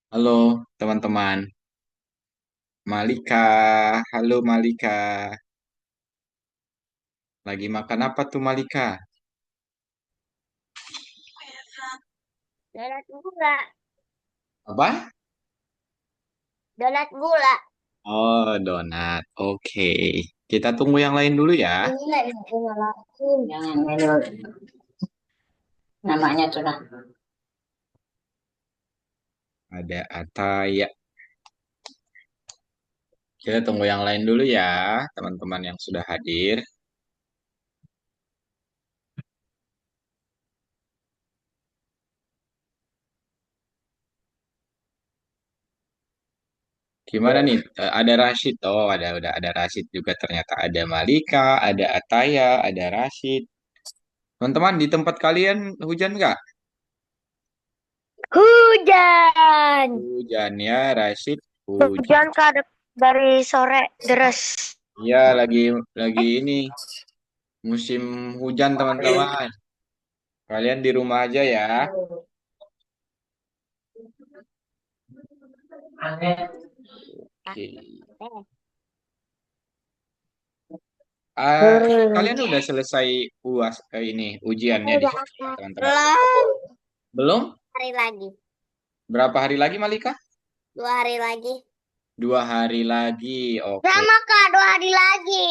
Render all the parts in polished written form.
Halo teman-teman, Malika. Halo Malika, lagi makan apa tuh Malika? Donat gula, Apa? donat gula. Oh, donat. Oke, kita tunggu yang lain dulu ya. Ini lah yang ngelakuin. Jangan melu. Namanya tuh lah. Ada Ataya. Kita tunggu yang lain dulu ya, teman-teman yang sudah hadir. Gimana nih? Ada Rashid. Oh, udah ada Rashid juga ternyata. Ada Malika, ada Ataya, ada Rashid. Teman-teman, di tempat kalian hujan nggak? Hujan. Hujan ya, Rashid. Hujan. Hujan kak dari sore deres. Iya, lagi ini musim hujan teman-teman. Kalian di rumah aja ya. Oke. Ah, kalian udah selesai ini ujiannya di Udah sekolah, teman-teman. belum. Belum? Hari lagi. Berapa hari lagi, Malika? 2 hari lagi. 2 hari lagi. Oke, Sama kak 2 hari lagi.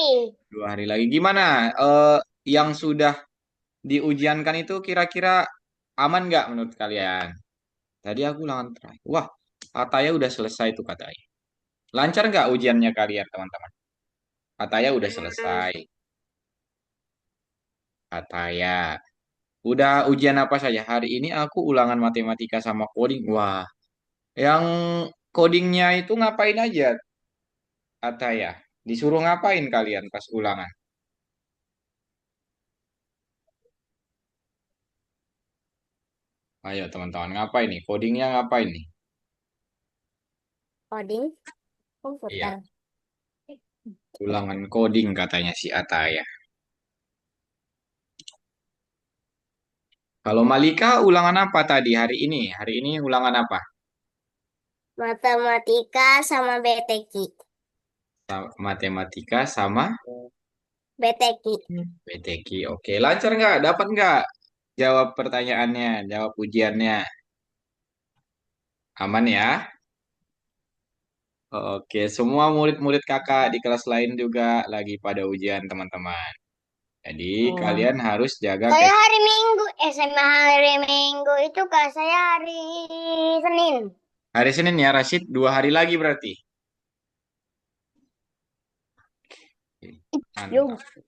2 hari lagi. Gimana? Yang sudah diujiankan itu kira-kira aman nggak menurut kalian? Tadi aku ulangan terakhir. Wah, Ataya udah selesai tuh katanya. Lancar nggak ujiannya kalian, teman-teman? Ataya udah selesai. Ataya. Udah ujian apa saja? Hari ini aku ulangan matematika sama coding. Wah, yang codingnya itu ngapain aja, Ataya? Disuruh ngapain kalian pas ulangan? Ayo teman-teman, ngapain nih? Codingnya ngapain nih? Coding Iya, komputer. ulangan coding katanya si Ataya. Kalau Malika ulangan apa tadi hari ini? Hari ini ulangan apa? Matematika sama BTK. Matematika sama BTK. PTQ. Oke, lancar nggak? Dapat nggak? Jawab pertanyaannya, jawab ujiannya. Aman ya? Oke, semua murid-murid kakak di kelas lain juga lagi pada ujian, teman-teman. Jadi, kalian harus jaga Saya hari Minggu, SMA hari Minggu itu kak saya hari Senin. hari Senin ya, Rashid. 2 hari lagi berarti. Oke, Yuk. mantap.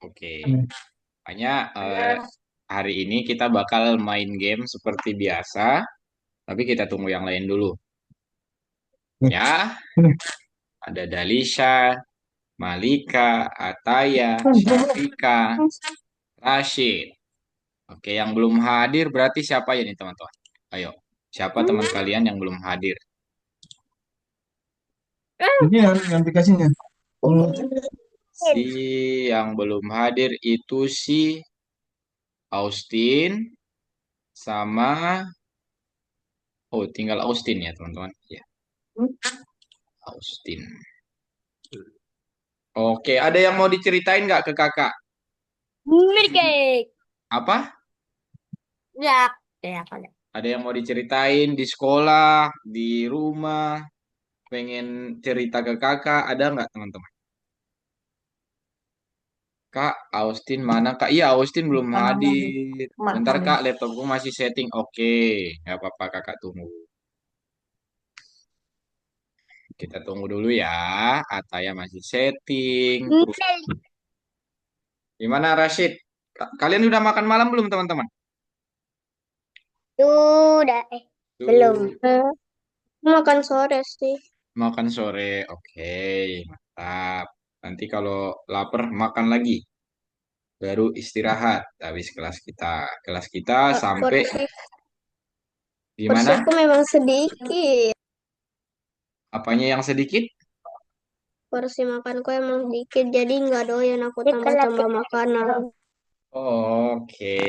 Oke, makanya hari ini kita bakal main game seperti biasa, tapi kita tunggu yang lain dulu. Ya, ada Dalisha, Malika, Ataya, Syafika, Rashid. Oke, yang belum hadir berarti siapa ya nih teman-teman? Ayo, siapa teman kalian yang belum hadir? Ini yang aplikasinya. Oh, Si yang belum hadir itu si Austin sama tinggal Austin ya teman-teman. Ya, Austin. Oke, ada yang mau diceritain nggak ke kakak? Milkcake. Apa? Ya, ya, ya. Ada yang mau diceritain di sekolah, di rumah, pengen cerita ke kakak, ada nggak teman-teman? Kak, Austin mana Kak? Iya, Austin belum hadir. Bentar Kak, laptopku masih setting. Oke, nggak apa-apa Kakak tunggu. Kita tunggu dulu ya. Ataya masih setting. Terus gimana Rashid? Kalian udah makan malam belum teman-teman? Sudah, belum. Tuh, Makan sore sih. makan sore. Oke, mantap. Nanti kalau lapar makan lagi. Baru istirahat. Habis kelas kita sampai Porsi, di mana? porsiku memang sedikit. Apanya yang sedikit? Porsi makanku emang sedikit, jadi nggak doyan aku tambah-tambah makanan. Oke.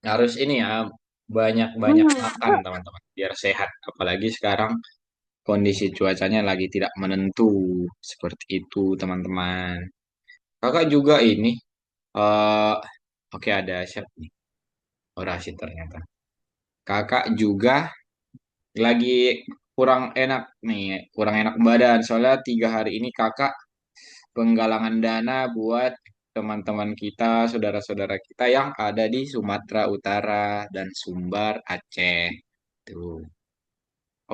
Harus ini ya. banyak-banyak makan teman-teman biar sehat. Apalagi sekarang kondisi cuacanya lagi tidak menentu seperti itu teman-teman. Kakak juga ini eh oke ada chef nih. Orasi ternyata. Kakak juga lagi kurang enak nih, kurang enak badan. Soalnya 3 hari ini kakak penggalangan dana buat teman-teman kita, saudara-saudara kita yang ada di Sumatera Utara dan Sumbar, Aceh. Tuh.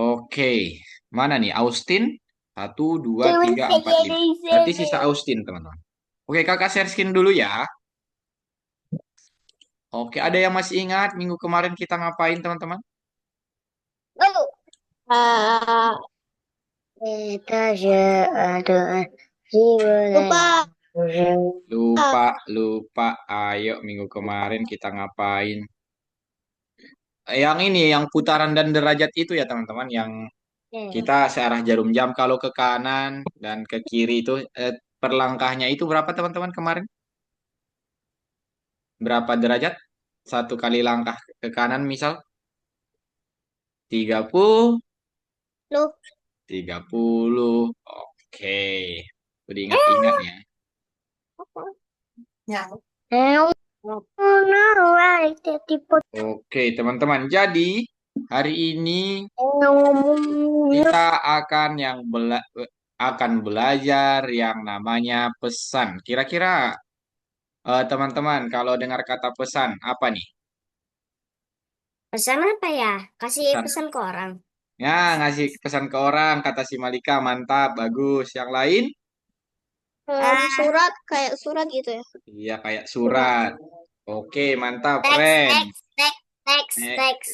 Oke, mana nih? Austin? Satu, dua, Cuman tiga, empat, saya lima. di Berarti sini. sisa Austin, teman-teman. Oke, kakak share screen dulu ya. Oke, ada yang masih ingat minggu kemarin kita ngapain, teman-teman? Oh. Kita ada lupa. Lupa, lupa. Ayo, minggu kemarin kita ngapain? Yang ini, yang putaran dan derajat itu ya, teman-teman. Yang kita searah jarum jam. Kalau ke kanan dan ke kiri itu, per langkahnya itu berapa, teman-teman, kemarin? Berapa derajat? Satu kali langkah ke kanan, misal 30, Loh. 30. Oke. Udah ingat-ingat ya. Ya. Oh no, I did it. Oke, teman-teman. Jadi, hari ini Ngomong. kita akan belajar yang namanya pesan. Kira-kira teman-teman kalau dengar kata pesan apa nih? Pesan apa ya? Kasih Pesan. pesan ke orang. Ya, ngasih pesan ke orang kata si Malika, mantap, bagus. Yang lain? Surat kayak surat gitu ya. Iya, kayak Surat. surat. Oke, mantap, Teks, keren. teks, teks, teks, Eh, teks.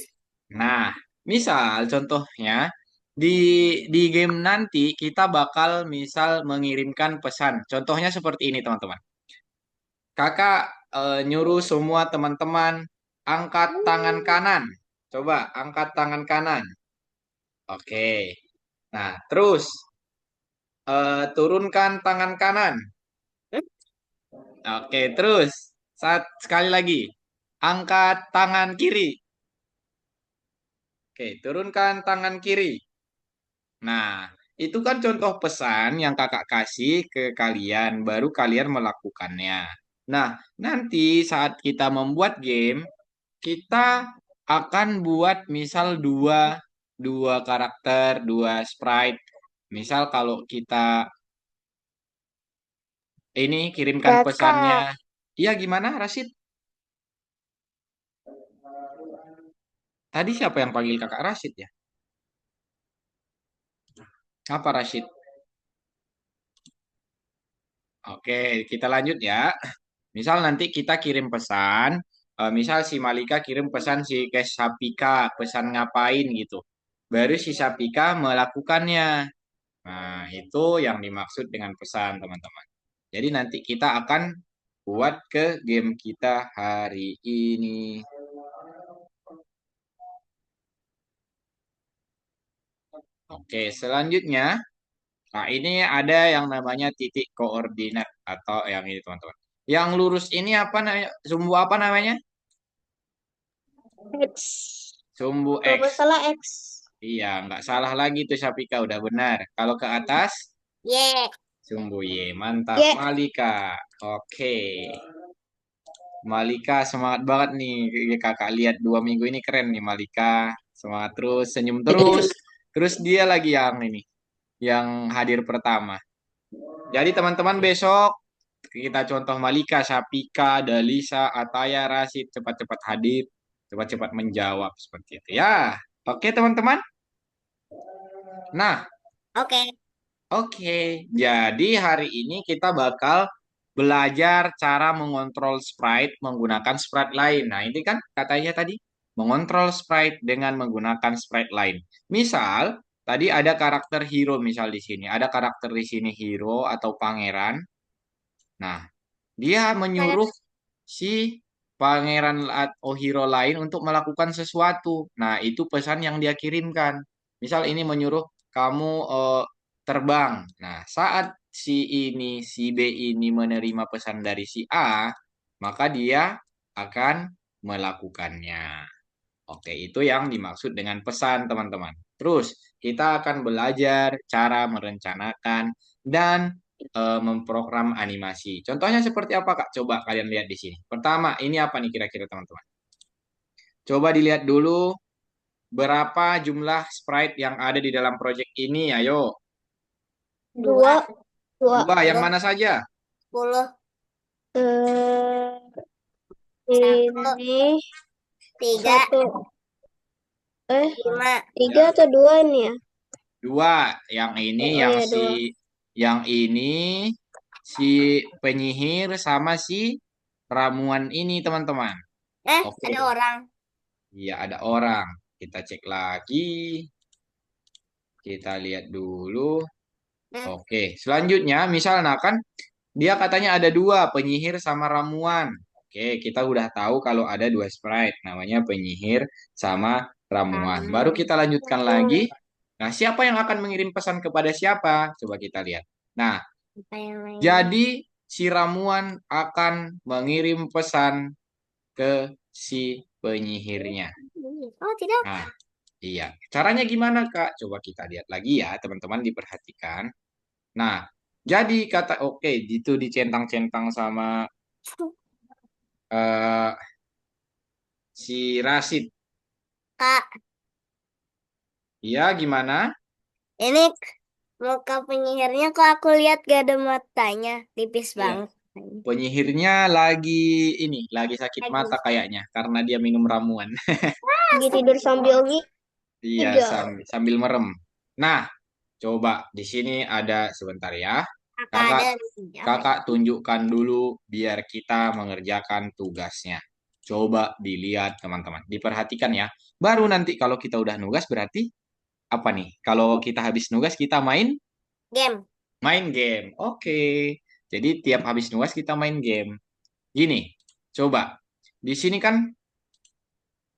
Nah, misal contohnya di game nanti kita bakal misal mengirimkan pesan. Contohnya seperti ini, teman-teman. Kakak nyuruh semua teman-teman angkat tangan kanan. Coba angkat tangan kanan. Oke. Nah, terus turunkan tangan kanan. Oke, terus sekali lagi angkat tangan kiri. Oke, turunkan tangan kiri. Nah, itu kan contoh pesan yang kakak kasih ke kalian, baru kalian melakukannya. Nah, nanti saat kita membuat game, kita akan buat misal dua karakter, dua sprite. Misal kalau kita ini kirimkan pesannya, Kakak. iya gimana Rashid? Tadi siapa yang panggil kakak Rashid ya? Apa Rashid? Oke, kita lanjut ya. Misal nanti kita kirim pesan, misal si Malika kirim pesan si ke Sapika, pesan ngapain gitu. Baru si Sapika melakukannya. Nah, itu yang dimaksud dengan pesan, teman-teman. Jadi nanti kita akan buat ke game kita hari ini. Oke, selanjutnya, nah ini ada yang namanya titik koordinat atau yang ini, teman-teman. Yang lurus ini apa namanya? Sumbu apa namanya? X. Sumbu Kalau nggak X. salah X. Iya, nggak salah lagi tuh Sapika, udah benar. Kalau ke atas, Y. sumbu Y. Mantap, Y. Malika. Oke. Malika semangat banget nih. Kakak lihat 2 minggu ini keren nih Malika. Semangat terus, senyum terus. Terus dia lagi yang ini, yang hadir pertama. Jadi teman-teman besok kita contoh Malika, Sapika, Dalisa, Ataya, Rasid cepat-cepat hadir, cepat-cepat menjawab seperti itu. Ya, oke teman-teman. Nah, Oke. oke, jadi hari ini kita bakal belajar cara mengontrol sprite menggunakan sprite lain. Nah, ini kan katanya tadi mengontrol sprite dengan menggunakan sprite lain. Misal, tadi ada karakter hero misal di sini. Ada karakter di sini hero atau pangeran. Nah, dia menyuruh si pangeran atau hero lain untuk melakukan sesuatu. Nah, itu pesan yang dia kirimkan. Misal ini menyuruh kamu terbang. Nah, saat si B ini menerima pesan dari si A, maka dia akan melakukannya. Oke, itu yang dimaksud dengan pesan, teman-teman. Terus, kita akan belajar cara merencanakan dan memprogram animasi. Contohnya seperti apa, Kak? Coba kalian lihat di sini. Pertama, ini apa nih kira-kira, teman-teman? Coba dilihat dulu berapa jumlah sprite yang ada di dalam project ini. Ayo, Dua. Dua. dua. Yang 10. mana saja? 10. Ini tiga. Satu. Lima. Tiga Ya, atau dua nih ya? dua. Yang ini, Oh ya dua. yang ini si penyihir sama si ramuan ini, teman-teman. Oke. Ada orang. Iya, ada orang. Kita cek lagi. Kita lihat dulu. Oke. Selanjutnya, misalnya kan dia katanya ada dua, penyihir sama ramuan. Oke, kita udah tahu kalau ada dua sprite. Namanya penyihir sama ramuan. Baru kita lanjutkan lagi. Nah, siapa yang akan mengirim pesan kepada siapa? Coba kita lihat. Nah, Apa yang lain? jadi si ramuan akan mengirim pesan ke si penyihirnya. Oh tidak. Nah, iya. Caranya gimana, Kak? Coba kita lihat lagi ya, teman-teman diperhatikan. Nah, jadi kata oke, itu dicentang-centang sama eh, si Rasid. Kak, Iya, gimana? ini muka penyihirnya kok aku lihat gak ada matanya, tipis Iya. banget. Penyihirnya lagi sakit mata Lagi, kayaknya karena dia minum ramuan. lagi tidur sambil Iya, ngidam. sambil merem. Nah, coba di sini ada sebentar ya. Kakak Kakak ada apa ya? Kakak tunjukkan dulu biar kita mengerjakan tugasnya. Coba dilihat teman-teman, diperhatikan ya. Baru nanti kalau kita udah nugas berarti apa nih? Kalau kita habis nugas kita Game. main game. Oke. Jadi tiap habis nugas kita main game. Gini, coba. Di sini kan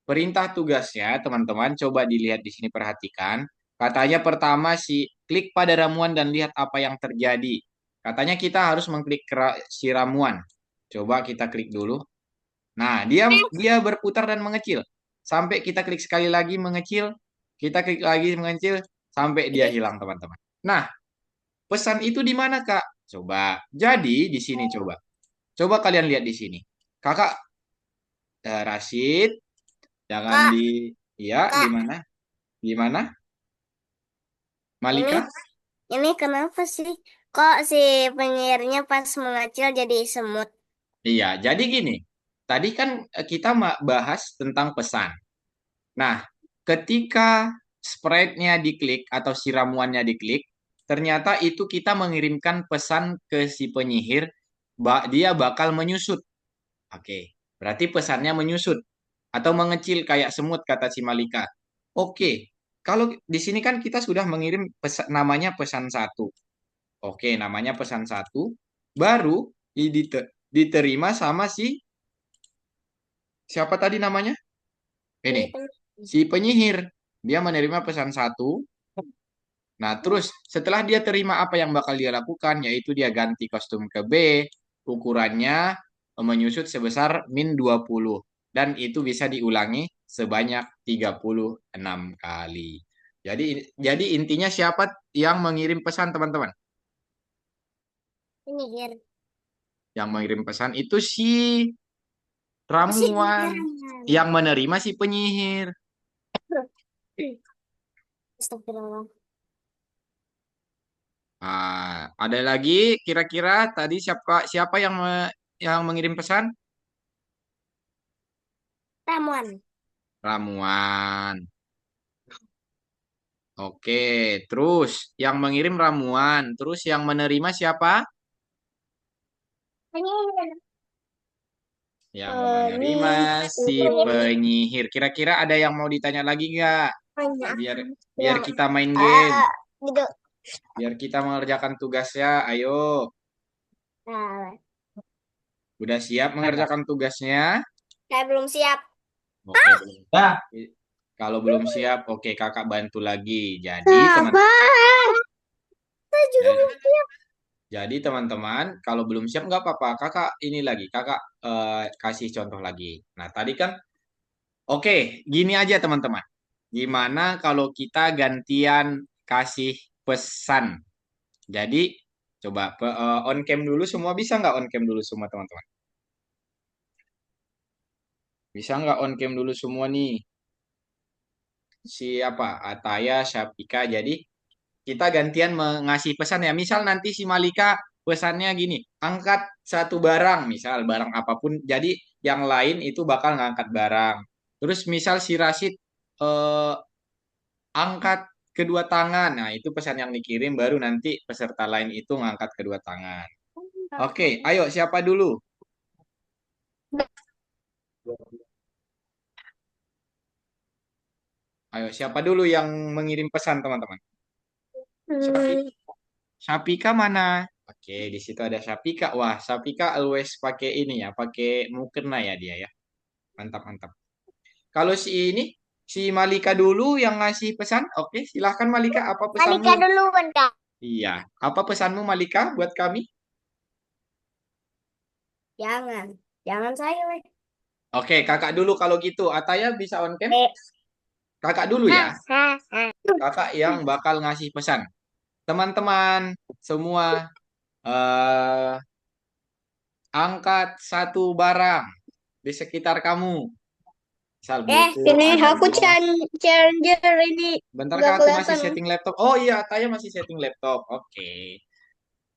perintah tugasnya, teman-teman. Coba dilihat di sini perhatikan. Katanya pertama klik pada ramuan dan lihat apa yang terjadi. Katanya kita harus mengklik si ramuan. Coba kita klik dulu. Nah, dia berputar dan mengecil. Sampai kita klik sekali lagi mengecil, kita klik lagi mengecil sampai dia hilang, teman-teman. Nah, pesan itu di mana, Kak? Coba. Jadi di sini coba. Coba kalian lihat di sini. Kakak Rashid, jangan Kak, ya, kak, gimana? Gimana? ini Malika? ini kenapa sih? Kok si penyihirnya pas mengecil jadi semut? Iya, jadi gini. Tadi kan kita bahas tentang pesan. Nah, ketika sprite-nya diklik atau si ramuannya diklik, ternyata itu kita mengirimkan pesan ke si penyihir, dia bakal menyusut. Oke, berarti pesannya menyusut atau mengecil kayak semut kata si Malika. Oke, kalau di sini kan kita sudah mengirim namanya pesan satu. Oke, namanya pesan satu, baru diterima sama siapa tadi namanya? Ini, si penyihir. Dia menerima pesan satu. Nah, terus setelah dia terima apa yang bakal dia lakukan, yaitu dia ganti kostum ke B, ukurannya menyusut sebesar -20. Dan itu bisa diulangi sebanyak 36 kali. Jadi intinya siapa yang mengirim pesan, teman-teman? Penyihir. Yang mengirim pesan itu si Apa sih? ramuan. Yang menerima si penyihir. Astagfirullah. Ada lagi kira-kira tadi siapa siapa yang mengirim pesan? Ramuan. Ramuan. Oke, terus yang mengirim ramuan, terus yang menerima siapa? Penyihir. Yang menerima si penyihir. Kira-kira ada yang mau ditanya lagi nggak? Biar biar Yang kita main game, gitu. biar kita mengerjakan tugasnya. Ayo, Nah, udah siap mengerjakan tugasnya? saya belum siap. Oke, belum. Kalau belum siap, oke kakak bantu lagi. Sabar. Saya juga belum siap. Jadi teman-teman, kalau belum siap nggak apa-apa. Kakak ini lagi, kakak kasih contoh lagi. Nah tadi kan Oke, gini aja teman-teman. Gimana kalau kita gantian kasih pesan? Jadi, coba on cam dulu semua, bisa nggak on cam dulu semua teman-teman? Bisa nggak on cam dulu semua nih? Siapa? Ataya, Syafika. Jadi, kita gantian mengasih pesan ya. Misal nanti si Malika pesannya gini, angkat satu barang, misal barang apapun. Jadi yang lain itu bakal ngangkat barang. Terus misal si Rashid angkat kedua tangan. Nah, itu pesan yang dikirim baru nanti peserta lain itu ngangkat kedua tangan. Oke, ayo siapa dulu? Ayo siapa dulu yang mengirim pesan teman-teman? Syafi- Hmm. Syafika mana? Oke, di situ ada Syafika. Wah, Syafika always pakai ini ya, pakai mukena ya dia ya. Mantap, mantap. Kalau si ini, si Malika dulu yang ngasih pesan. Oke, silahkan Malika, apa pesanmu? Malika duluan, Kak. Iya, apa pesanmu Malika buat kami? Jangan. Jangan saya, weh. Oke, kakak dulu kalau gitu. Ataya bisa on cam? Eh. Kakak dulu Ha, ya. ha, ha. Kakak yang bakal ngasih pesan. Teman-teman semua, eh, angkat satu barang di sekitar kamu. Misal buku, Ini ada aku emas. charger ini Bentar nggak kak, aku masih kelihatan. setting laptop. Oh iya, Ataya masih setting laptop. Oke.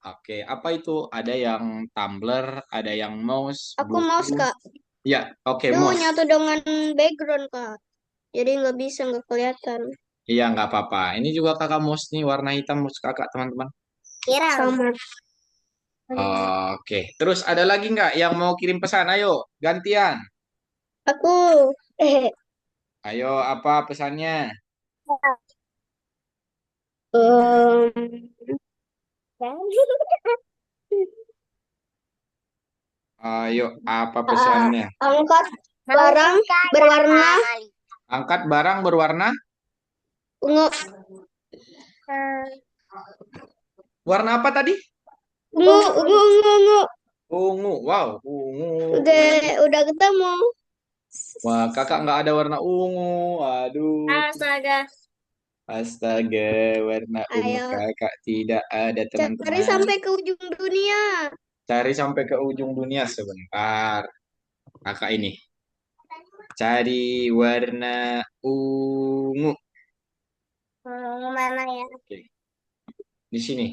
Oke, apa itu? Ada yang tumbler, ada yang mouse, Aku buku. mouse, Kak. Ya, oke, Itu mouse. nyatu dengan background, Kak. Jadi nggak bisa, nggak kelihatan. Iya, nggak apa-apa. Ini juga kakak mouse nih, warna hitam mouse kakak, teman-teman. Kira. Sama. Oke, terus ada lagi nggak yang mau kirim pesan? Ayo, gantian. Aku. Eh. Ayo, apa pesannya? Em, Ayo, apa pesannya? angkat barang berwarna Angkat barang berwarna. ungu. Warna apa tadi? Ungu. Ungu. Wow, ungu. Udah ketemu. Wah, kakak nggak ada warna ungu. Aduh. Astaga. Astaga, warna ungu Ayo, kakak tidak ada cari teman-teman. sampai ke ujung dunia. Cari sampai ke ujung dunia sebentar. Kakak ini. Cari warna ungu. Mana ya? Oke, di sini.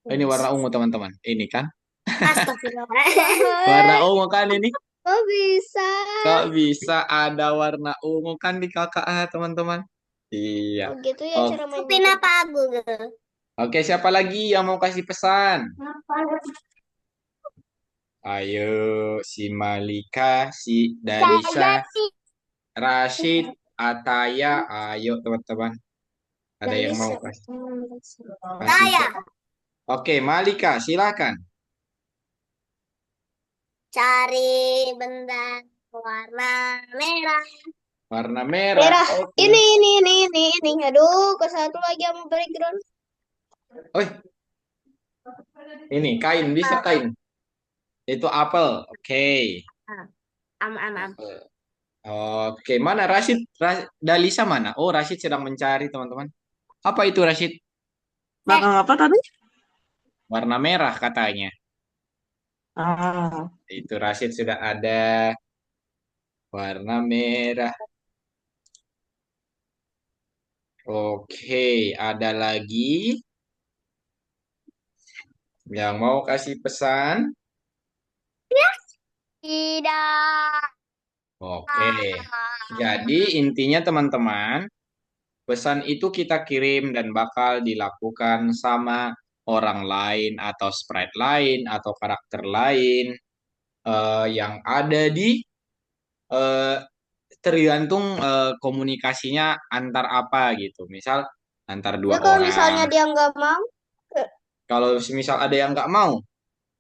Ini warna ungu teman-teman. Ini kan? Warna Astagfirullah. ungu kan ini? Kok bisa? Kok bisa ada warna ungu kan di kakak teman-teman? Iya. Oh gitu ya Oh, cara main. Supin apa Google? oke, siapa lagi yang mau kasih pesan? Ayo, si Malika, si Darisa, Saya sih. Rashid, Ataya. Ayo teman-teman. Ada Dari yang mau siapa? kasih Saya pesan? Oke, Malika, silakan. cari benda warna merah. Warna merah. Merah. Oke. Ini. Aduh, ke satu lagi yang background. Oh, ini kain, bisa kain. Itu apel. Oke. Am. Apel. Oke, mana Rashid? Dalisa mana? Oh, Rashid sedang mencari, teman-teman. Apa itu Rashid? Belakang apa tadi? Warna merah katanya. Ah, Itu Rashid sudah ada warna merah. Oke, ada lagi yang mau kasih pesan? Tidak. Oke. Jadi intinya teman-teman, pesan itu kita kirim dan bakal dilakukan sama orang lain atau sprite lain atau karakter lain yang ada di eh, tergantung komunikasinya antar apa gitu. Misal antar Ya dua kalau orang. misalnya dia nggak mau, Kalau misal ada yang nggak mau,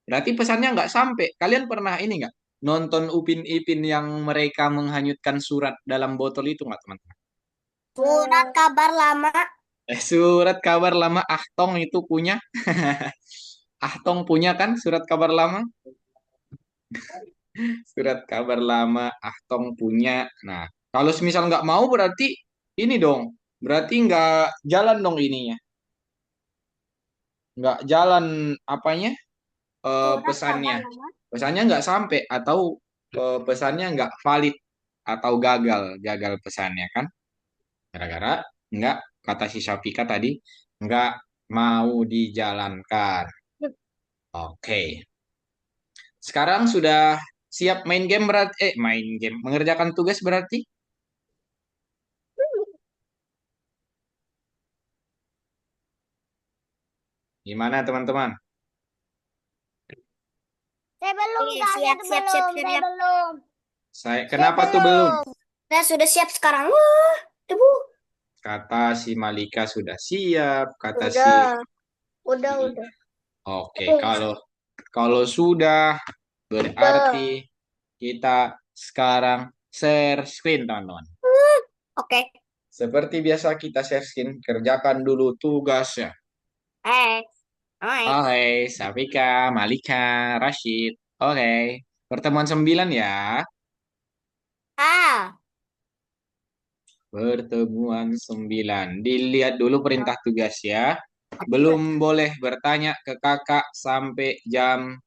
berarti pesannya nggak sampai. Kalian pernah ini nggak nonton Upin Ipin yang mereka menghanyutkan surat dalam botol itu nggak teman-teman? surat kabar lama. Surat kabar lama Ahtong itu punya. Ahtong punya kan surat kabar lama? Surat kabar lama Ahtong punya. Nah, Kalau semisal nggak mau berarti ini dong. Berarti nggak jalan dong ininya. Nggak jalan apanya Surat apa pesannya. nama? Pesannya nggak sampai atau pesannya nggak valid atau gagal. Gagal pesannya kan. Gara-gara nggak kata si Syafika tadi nggak mau dijalankan. Oke. Sekarang sudah siap main game berarti main game mengerjakan tugas berarti gimana teman-teman? Saya belum, Oke, Kak. Saya siap, tuh siap, siap, belum. siap, Saya siap. belum. Saya Kenapa tuh belum? belum. Saya sudah siap sekarang. Wah, debu. Kata si Malika sudah siap, kata si Udah, udah. Oke, kalau kalau sudah Udah. berarti kita sekarang share screen teman-teman. Oke. Seperti biasa kita share screen, kerjakan dulu tugasnya. Eh, Oke. Oke, Safika, Malika, Rashid. Oke, pertemuan 9 ya. Ah, Pertemuan 9. Dilihat dulu perintah tugas ya. Belum boleh bertanya ke kakak sampai jam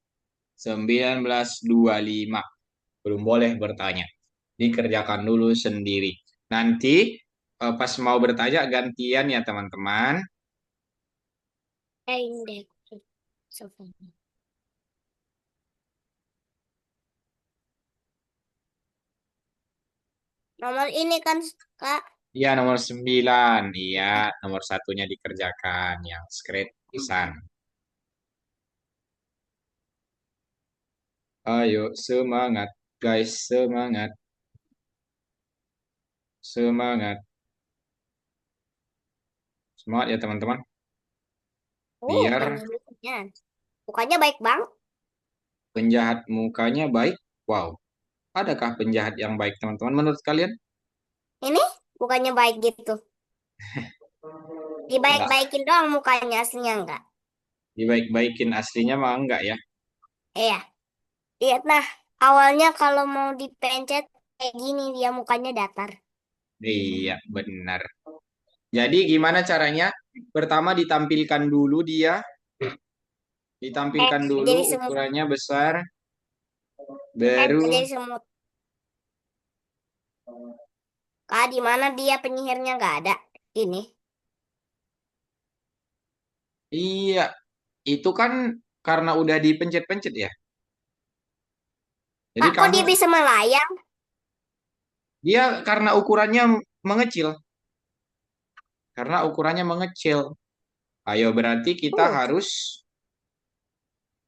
19.25. Belum boleh bertanya. Dikerjakan dulu sendiri. Nanti pas mau bertanya gantian ya teman-teman. indeks. Sofa. Nomor ini kan, Kak. Iya nomor 9. Iya nomor satunya dikerjakan. Yang skripsisan. Ayo semangat guys semangat. Semangat. Semangat ya teman-teman. Biar Penjelasannya. Mukanya baik banget. penjahat mukanya baik. Wow. Adakah penjahat yang baik teman-teman menurut kalian? Ini bukannya baik gitu. Enggak. Dibaik-baikin doang mukanya, aslinya enggak. Dibaik-baikin aslinya mah enggak ya. Iya. Lihat nah, awalnya kalau mau dipencet kayak gini dia mukanya datar. Iya, benar. Jadi gimana caranya? Pertama ditampilkan dulu dia, ditampilkan dulu Jadi semut. ukurannya besar, baru Jadi semut. Kak, di mana dia penyihirnya nggak ada? Ini. iya, itu kan karena udah dipencet-pencet ya. Jadi Kak, kok kamu dia bisa melayang? dia karena ukurannya mengecil, karena ukurannya mengecil. Ayo berarti kita Uh, harus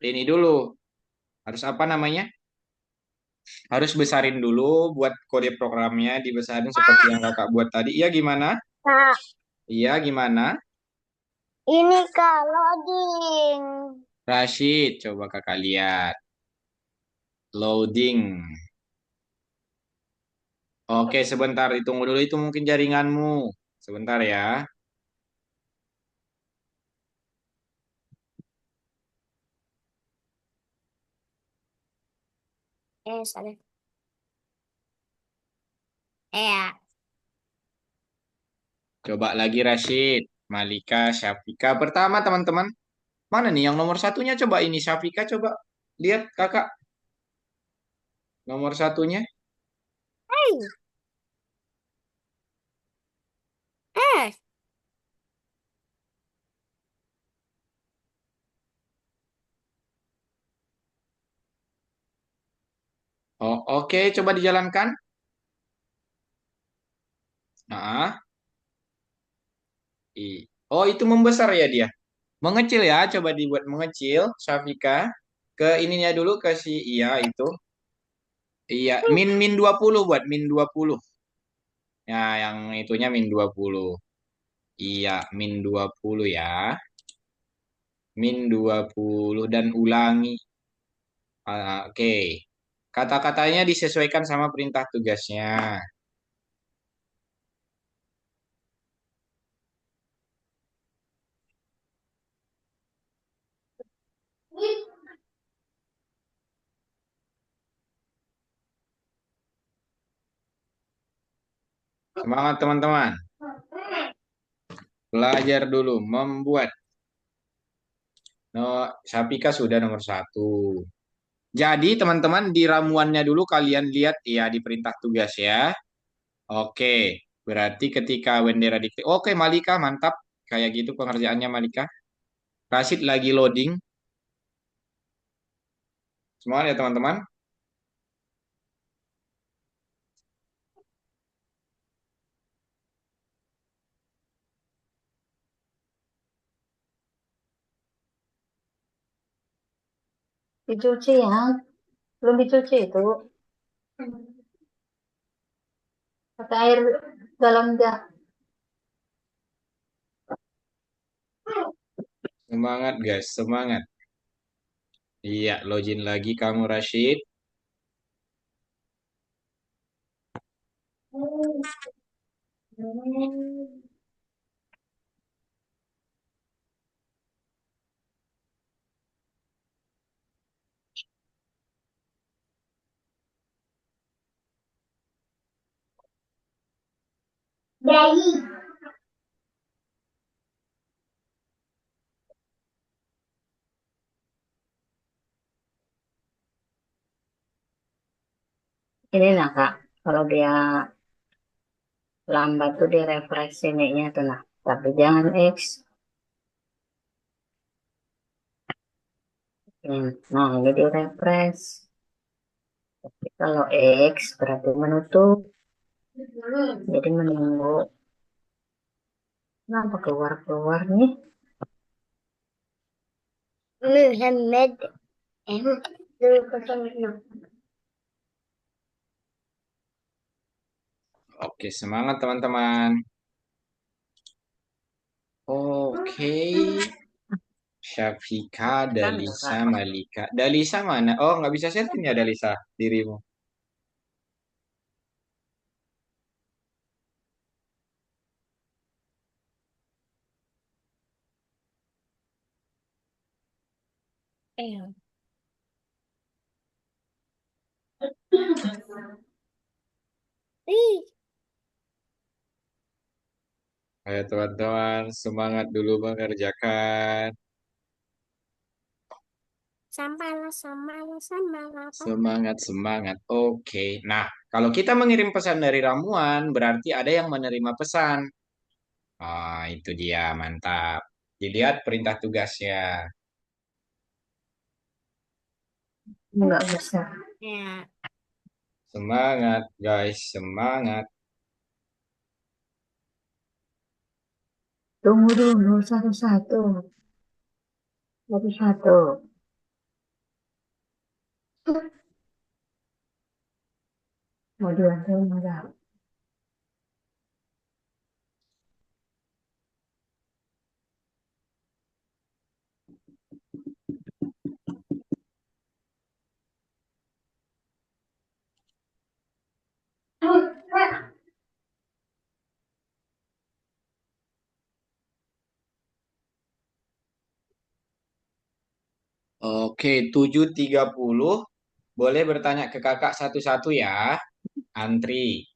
ini dulu, harus apa namanya? Harus besarin dulu buat kode programnya dibesarin seperti yang kakak buat tadi. Iya gimana? Kak, Iya gimana? ini Kak, loading. Rashid, coba kakak lihat. Loading. Oke, sebentar. Ditunggu dulu. Itu mungkin jaringanmu. Sebentar ya. sorry. Ya. Coba lagi Rashid. Malika, Syafika. Pertama teman-teman. Mana nih yang nomor satunya? Coba ini Syafika. Coba lihat kakak. Nomor satunya. Hey, eh, Oh, oke. Coba dijalankan. Nah, oh, itu membesar ya dia. Mengecil ya. Coba dibuat mengecil. Syafika. Ke ininya dulu. Ke si iya itu. Iya. Min min 20 buat min 20. Ya, yang itunya min 20. Iya, min 20 ya. Min 20 dan ulangi. Oke. Kata-katanya disesuaikan sama perintah tugasnya. Semangat teman-teman. Belajar dulu membuat. No, Sapika sudah nomor satu. Jadi teman-teman di ramuannya dulu kalian lihat ya di perintah tugas ya. Oke, berarti ketika bendera di Oke, Malika mantap. Kayak gitu pengerjaannya Malika. Rashid lagi loading. Semangat ya teman-teman. Dicuci ya, belum dicuci itu. Pakai air galon enggak? Semangat guys, semangat. Iya, login lagi kamu Rashid. Bayi. Ini nah Kak, kalau dia lambat tuh di refresh ininya tuh nah. Tapi jangan X. Nah, ini di refresh. Tapi kalau X berarti menutup. Jadi menunggu. Kenapa keluar-keluar nih? Muhammad. Dulu 06. Oke, semangat teman-teman. Oke. Syafika, Kan Dalisa, Kak. Malika. Dalisa mana? Oh, nggak bisa setting ya Dalisa dirimu. Eh, ih, Ayo teman-teman, semangat dulu mengerjakan. sama apa? Semangat, semangat. Oke. Nah, kalau kita mengirim pesan dari ramuan, berarti ada yang menerima pesan. Ah, itu dia, mantap. Dilihat perintah tugasnya. Enggak bisa. Ya, Semangat, guys, semangat. Tunggu dulu satu-satu. Satu-satu. Mau dibantu enggak? Oke, 7.30. Boleh bertanya ke kakak satu-satu ya. Antri.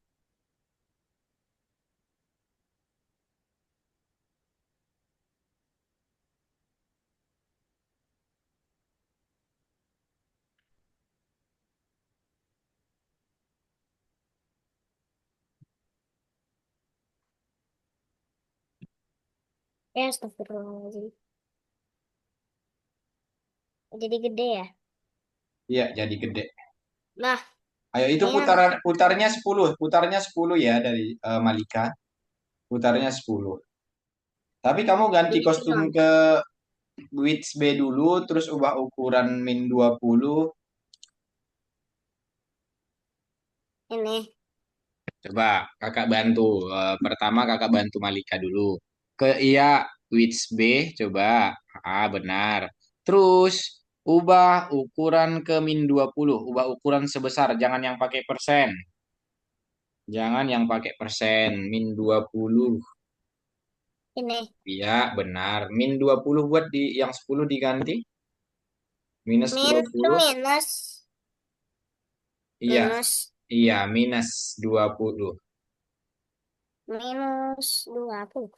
ya astagfirullahaladzim. Jadi gede ya? Iya, jadi gede. Nah, Ayo itu kayaknya harus putarnya 10 ya dari Malika. Putarnya 10. Tapi kamu ganti jadi kostum gimana? ke Wits B dulu, terus ubah ukuran -20. Ini. Coba kakak bantu. Pertama kakak bantu Malika dulu. Ke iya Wits B, coba. Ah, benar. Terus ubah ukuran ke -20. Ubah ukuran sebesar, jangan yang pakai persen. Jangan yang pakai persen, -20. Ini. Iya, benar. -20 buat di yang 10 diganti. Minus dua Minus itu puluh. minus. Iya, Minus. iya, -20. -20.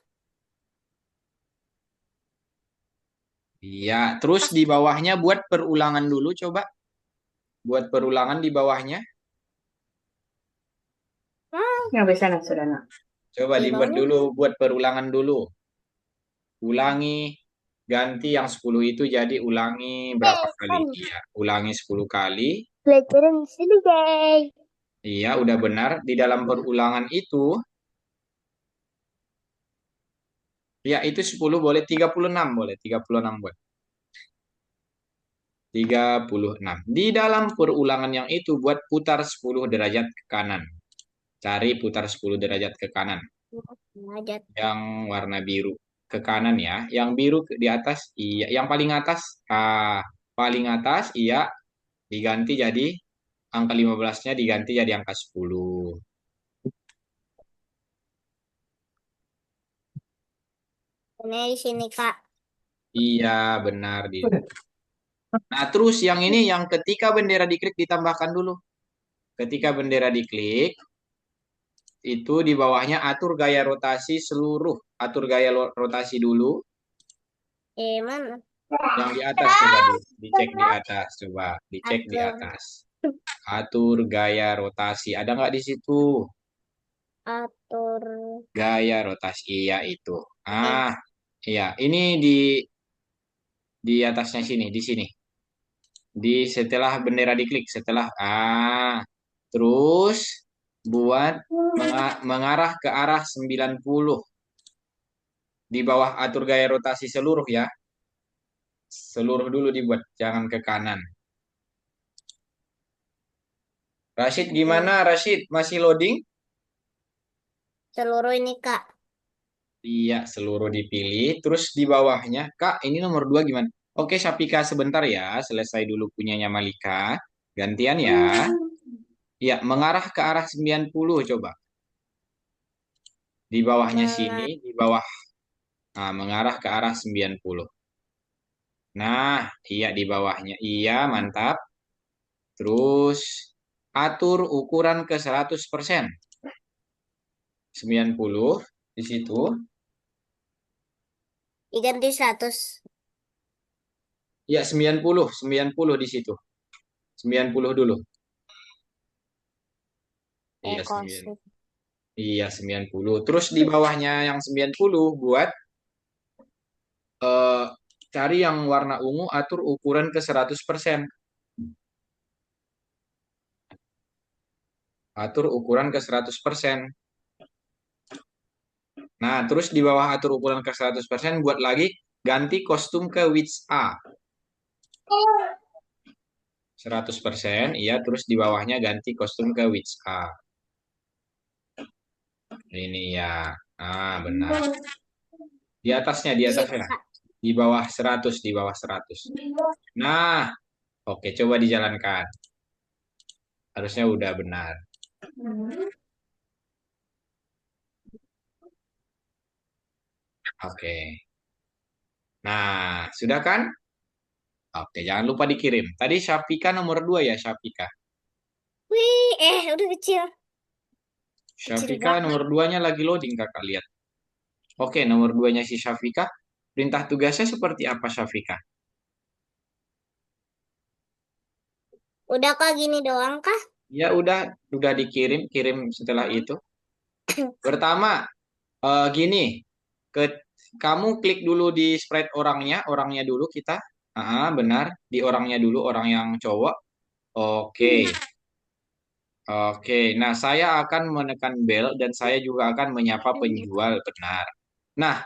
Iya, terus di bawahnya buat perulangan dulu coba. Buat perulangan di bawahnya. Yang bisa nak sudah nak. Coba Di dibuat bawahnya dulu, buat perulangan dulu. Ulangi, ganti yang 10 itu jadi ulangi berapa kali? kan Iya, ulangi 10 kali. pelajaran di sini, guys. Iya, udah benar. Di dalam perulangan itu, ya itu 10 boleh, 36 boleh, 36 boleh. 36. Di dalam perulangan yang itu buat putar 10 derajat ke kanan. Cari putar 10 derajat ke kanan. Belajar. Yang warna biru ke kanan ya. Yang biru di atas, iya. Yang paling atas, paling atas, iya. Diganti jadi angka 15-nya diganti jadi angka 10. Ini di sini, Kak. Iya, benar. Nah, terus yang ini yang ketika bendera diklik ditambahkan dulu. Ketika bendera diklik, itu di bawahnya atur gaya rotasi seluruh. Atur gaya rotasi dulu. Mana? Yang di atas coba dicek di atas. Coba dicek di Atur. atas. Atur gaya rotasi. Ada nggak di situ? Atur. Gaya rotasi. Iya, itu. Eh, Iya. Ini di atasnya sini, di sini. Setelah bendera diklik, terus buat mengarah ke arah 90. Di bawah atur gaya rotasi seluruh ya. Seluruh dulu dibuat, jangan ke kanan. Rashid gimana? Rashid masih loading? Seluruh ini, Kak. Iya, seluruh dipilih. Terus di bawahnya, Kak, ini nomor 2 gimana? Oke, Syafika sebentar ya. Selesai dulu punyanya Malika. Gantian ya. Iya, mengarah ke arah 90 coba. Di bawahnya sini, di bawah. Nah, mengarah ke arah 90. Nah, iya di bawahnya. Iya, mantap. Terus atur ukuran ke 100%. 90 di situ. Diganti 100. Iya, 90 di situ. 90 dulu. Iya, 9. Kosong. Iya, 90. Terus di bawahnya yang 90 buat eh, cari yang warna ungu, atur ukuran ke 100%. Atur ukuran ke 100%. Nah, terus di bawah atur ukuran ke 100% buat lagi ganti kostum ke Witch A. 100%, iya. Terus di bawahnya ganti kostum ke Witch A. Ini ya. Benar. Di atasnya, di Di situ, atasnya. Kak. Di bawah 100, di bawah 100. Nah, oke, coba dijalankan. Harusnya udah benar. Oke. Nah, sudah kan? Oke, jangan lupa dikirim. Tadi Syafika nomor 2 ya, Syafika. Wih, udah kecil. Kecil Syafika banget. nomor 2-nya lagi loading, kakak lihat. Oke, nomor 2-nya si Syafika. Perintah tugasnya seperti apa, Syafika? Udah, Kak, gini doang, Kak? Ya udah dikirim, kirim setelah itu. Pertama, gini, ke kamu klik dulu di sprite orangnya dulu kita. Benar, di orangnya dulu, orang yang cowok. Oke, oke. Nah, saya akan menekan bell dan saya juga akan menyapa penjual, benar. Nah,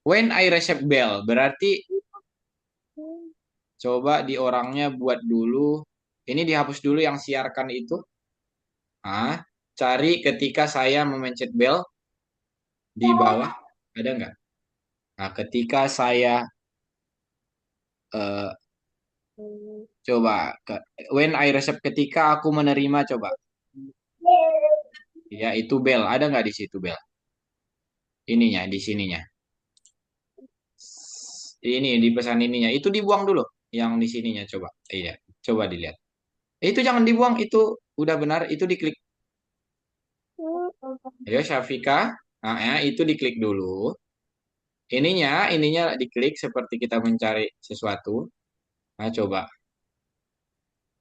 when I receive bell, berarti coba di orangnya buat dulu. Ini dihapus dulu yang siarkan itu. Cari ketika saya memencet bell di bawah, ada nggak? Nah, ketika saya eh, coba when I receive ketika aku menerima coba. Ya, itu bell. Ada nggak di situ bell? Ininya, di sininya. Ini di pesan ininya. Itu dibuang dulu. Yang di sininya coba. Iya, coba dilihat. Itu jangan dibuang. Itu udah benar. Itu diklik. Ayo Syafika. Nah, ya, itu diklik dulu. Ininya diklik seperti kita mencari sesuatu. Nah, coba.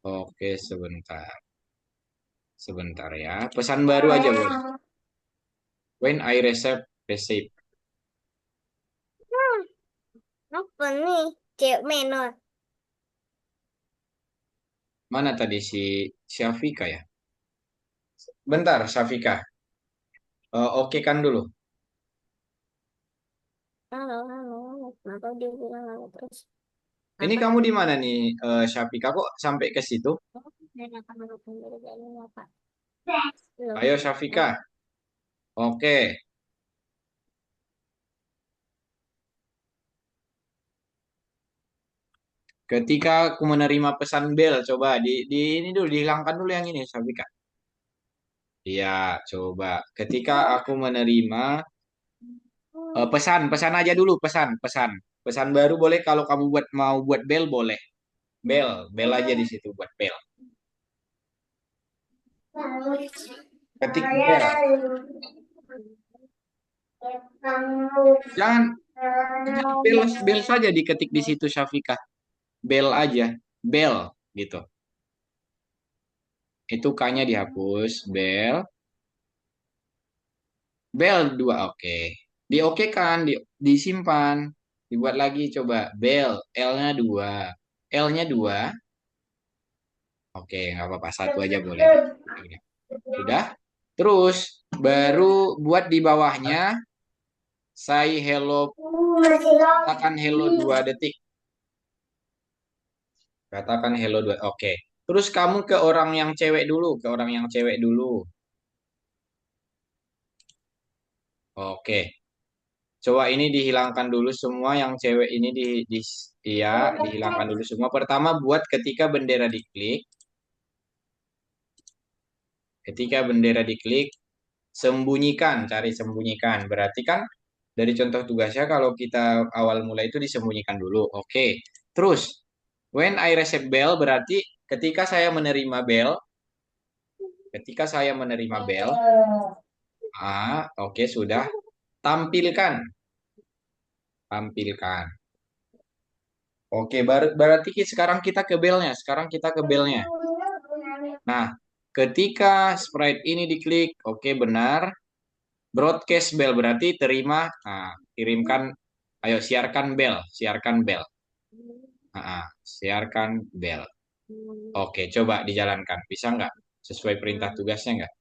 Oke, sebentar. Sebentar ya. Pesan baru aja boleh. When I receive. Apa nih? Cewek menor. Mana tadi si Syafika ya? Bentar, Syafika. Oke kan dulu. Halo, halo. Kenapa dia bilang halo terus? Ini Apa kamu tadi? di mana nih, Syafika? Kok sampai ke situ? Oh, saya akan melakukan dari jalan apa? Ayo, Belum. Syafika. Oke. Ketika aku menerima pesan bel, coba di ini dulu, dihilangkan dulu yang ini, Syafika. Iya, coba. Ketika aku menerima pesan aja dulu, pesan. Pesan baru boleh kalau kamu mau buat bel boleh. Bel aja di situ buat bel. Ketik bel. Jangan jangan bel saja diketik di situ Syafika. Bel aja, bel gitu. Itu K-nya dihapus, bel dua oke. Di oke kan, disimpan, dibuat lagi coba bel, L-nya dua, L-nya dua, oke nggak apa-apa satu aja boleh. Udah, udah. Terus baru buat di bawahnya say hello, katakan hello 2 detik, katakan hello 2, oke. Terus kamu ke orang yang cewek dulu, ke orang yang cewek dulu, oke. Coba ini dihilangkan dulu semua yang cewek ini iya, dihilangkan dulu semua. Pertama buat ketika bendera diklik, ketika bendera diklik, sembunyikan, cari sembunyikan. Berarti kan dari contoh tugasnya kalau kita awal mulai itu disembunyikan dulu. Oke. Terus when I receive bell berarti ketika saya menerima bell, ketika saya menerima bell, oke sudah. Tampilkan, tampilkan. Oke, berarti sekarang kita ke belnya. Sekarang kita ke belnya. Nah, ketika sprite ini diklik, oke benar. Broadcast bell berarti terima, kirimkan, ayo siarkan bell, siarkan bell. Siarkan bell. Oke, coba dijalankan. Bisa nggak? Sesuai perintah tugasnya nggak?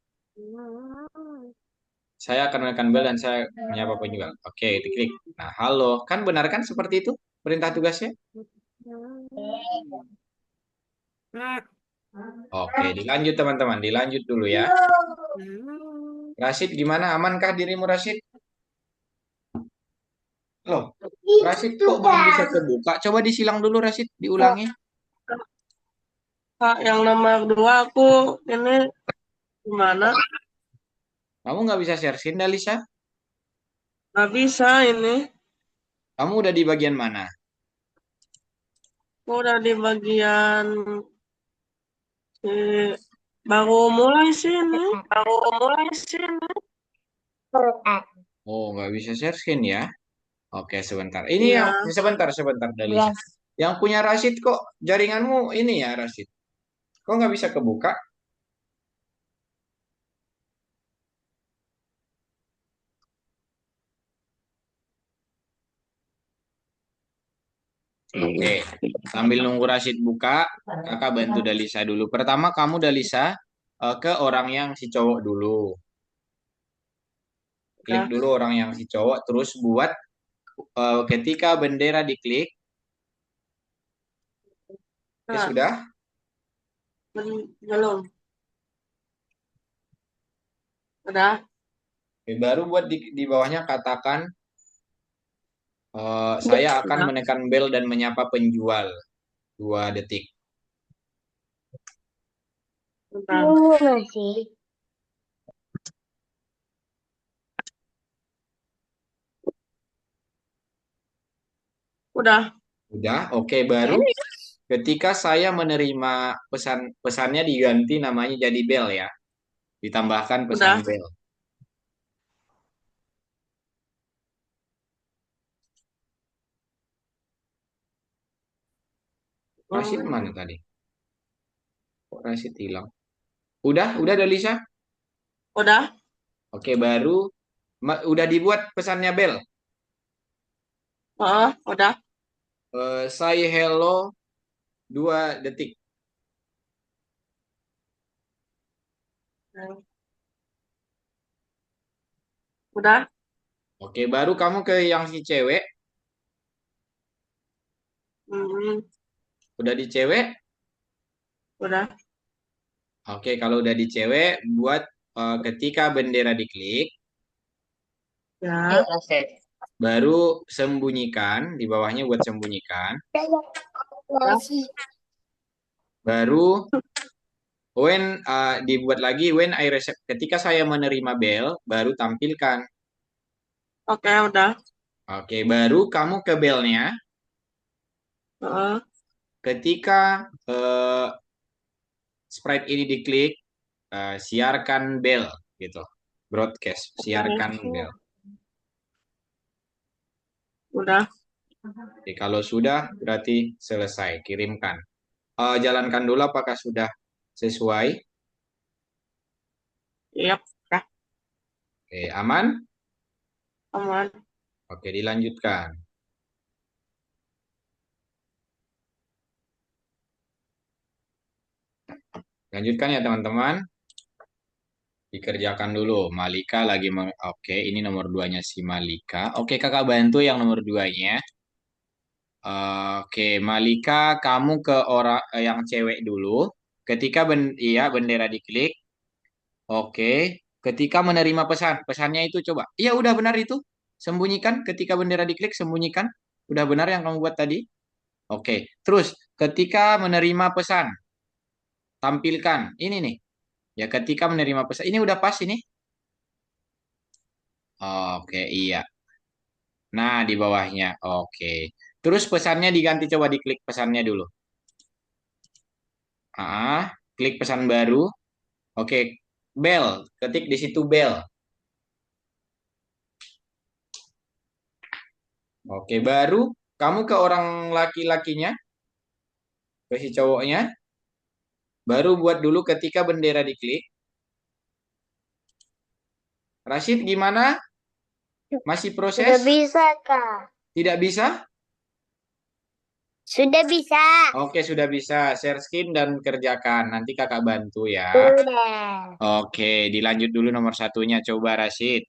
Saya akan menekan bell dan saya menyapa penjual. Oke, diklik. Nah, halo. Kan benar kan seperti itu perintah tugasnya? Oke, dilanjut teman-teman. Dilanjut dulu ya. Rashid, gimana? Amankah dirimu Rashid? Loh, Rashid kok belum bisa terbuka? Coba disilang dulu Rashid, diulangi. Kak, yang nomor 2 aku ini gimana? Kamu nggak bisa share screen, Dalisa? Nggak bisa ini. Kamu udah di bagian mana? Aku udah di bagian baru mulai sini. Baru mulai sini. Oh, nggak bisa share screen ya? Oke, sebentar. Ini Iya. yang sebentar, Dalisa. Yang punya Rashid kok jaringanmu ini ya, Rashid? Kok nggak bisa kebuka? Oke, sambil nunggu Rashid buka, kakak bantu Dalisa dulu. Pertama kamu Dalisa ke orang yang si cowok dulu. Klik Udah. dulu orang yang si cowok, terus buat ketika bendera diklik, ya Nah, sudah. belum. Udah. Oke, baru buat di bawahnya katakan saya akan Udah. menekan bel dan menyapa penjual 2 detik. Udah. Masih. Udah. Udah, oke baru ketika saya menerima pesannya diganti namanya jadi bel ya. Ditambahkan pesan Udah. bel. Rashid mana Hmm. tadi? Kok Rashid hilang? Udah Dalisa? Udah? Oke, baru udah dibuat pesannya Bel. Udah. Say hello 2 detik. Hmm. Udah? Oke, baru kamu ke yang si cewek. Hmm. Udah di cewek. Udah. Oke, kalau udah di cewek, buat ketika bendera diklik, Ya, Ya. Rasid. baru sembunyikan, di bawahnya buat sembunyikan. Udah. Baru dibuat lagi when I receive, ketika saya menerima bel, baru tampilkan. Oke, udah. Oke, baru kamu ke belnya. Heeh. Ketika sprite ini diklik, siarkan bel gitu. Broadcast, Oke. siarkan bel. Udah. Oke, kalau sudah berarti selesai, kirimkan. Jalankan dulu apakah sudah sesuai. Iya. Udah. Oke, aman? Aman. Oke, dilanjutkan. Lanjutkan ya teman-teman. Dikerjakan dulu. Malika lagi Oke, ini nomor 2-nya si Malika. Oke, kakak bantu yang nomor 2-nya. Oke, Malika, kamu ke orang yang cewek dulu. Ketika iya bendera diklik. Oke, ketika menerima pesan, pesannya itu coba. Iya, udah benar itu. Sembunyikan ketika bendera diklik, sembunyikan. Udah benar yang kamu buat tadi. Oke, terus ketika menerima pesan, tampilkan. Ini nih. Ya, ketika menerima pesan. Ini udah pas ini. Oke, iya. Nah, di bawahnya. Oke. Terus pesannya diganti, coba diklik pesannya dulu. Klik pesan baru. Oke, bel. Ketik di situ bel. Oke, baru kamu ke orang laki-lakinya, ke si cowoknya. Baru buat dulu ketika bendera diklik. Rashid gimana? Masih Sudah proses? bisa, Kak. Tidak bisa? Sudah bisa. Oke, sudah bisa. Share screen dan kerjakan. Nanti kakak bantu ya. Sudah. Oke, dilanjut dulu nomor satunya. Coba Rashid.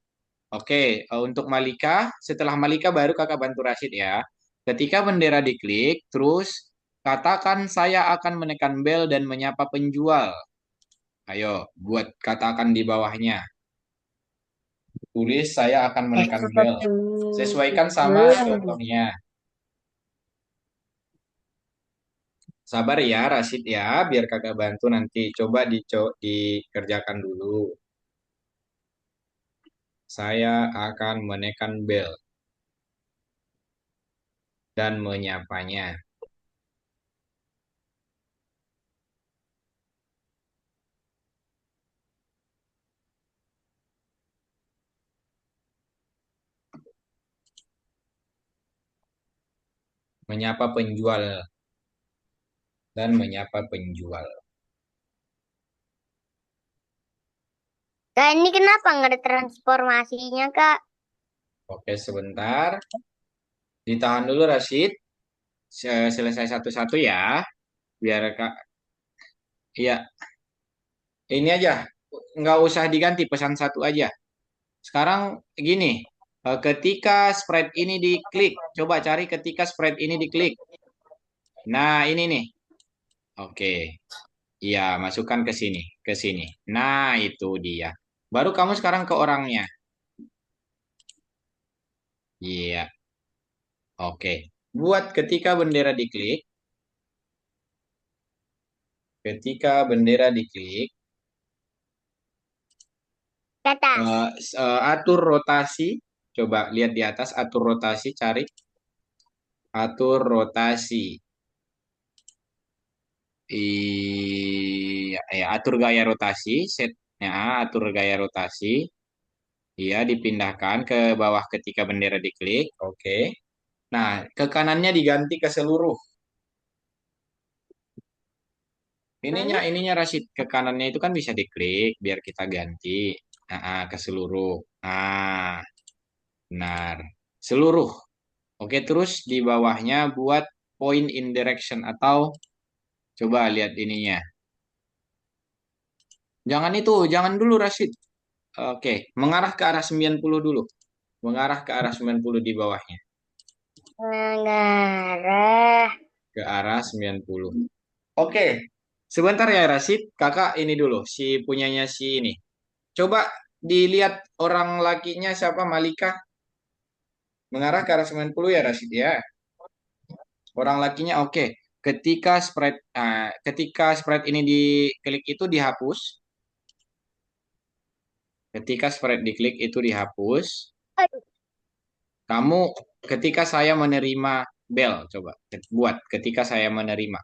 Oke, untuk Malika, setelah Malika baru kakak bantu Rashid ya. Ketika bendera diklik, terus katakan saya akan menekan bel dan menyapa penjual. Ayo, buat katakan di bawahnya. Tulis saya akan menekan bel. Sesuaikan sama contohnya. Sabar ya, Rashid ya, biar kakak bantu nanti. Coba dikerjakan dulu. Saya akan menekan bel dan menyapanya. Menyapa penjual dan menyapa penjual. Kak, ini kenapa nggak ada transformasinya, Kak? Oke, sebentar. Ditahan dulu, Rashid. Selesai satu-satu ya. Biar Kak, iya, ini aja. Nggak usah diganti, pesan satu aja. Sekarang gini, ketika spread ini diklik, coba cari ketika spread ini diklik. Nah, ini nih. Oke. Iya, masukkan ke sini, ke sini. Nah, itu dia. Baru kamu sekarang ke orangnya. Iya, oke. Buat ketika bendera diklik, ketika bendera diklik, Ke atas. atur rotasi. Coba lihat di atas, atur rotasi, cari. Atur rotasi. Iya, ya, atur gaya rotasi, setnya, atur gaya rotasi. Iya, dipindahkan ke bawah ketika bendera diklik. Oke. Nah, ke kanannya diganti ke seluruh. Ininya Rashid, ke kanannya itu kan bisa diklik biar kita ganti. Ke seluruh. Benar. Seluruh. Oke, terus di bawahnya buat point in direction atau coba lihat ininya. Jangan itu, jangan dulu Rashid. Oke, mengarah ke arah 90 dulu. Mengarah ke arah 90 di bawahnya. Mengarah. Ke arah 90. Oke, sebentar ya Rashid. Kakak ini dulu, si punyanya si ini. Coba dilihat orang lakinya siapa Malika. Mengarah ke arah 90 ya Rashid ya. Orang lakinya oke. Ketika spread ini diklik itu dihapus. Ketika spread diklik itu dihapus. Aduh. Kamu ketika saya menerima bel, coba buat ketika saya menerima.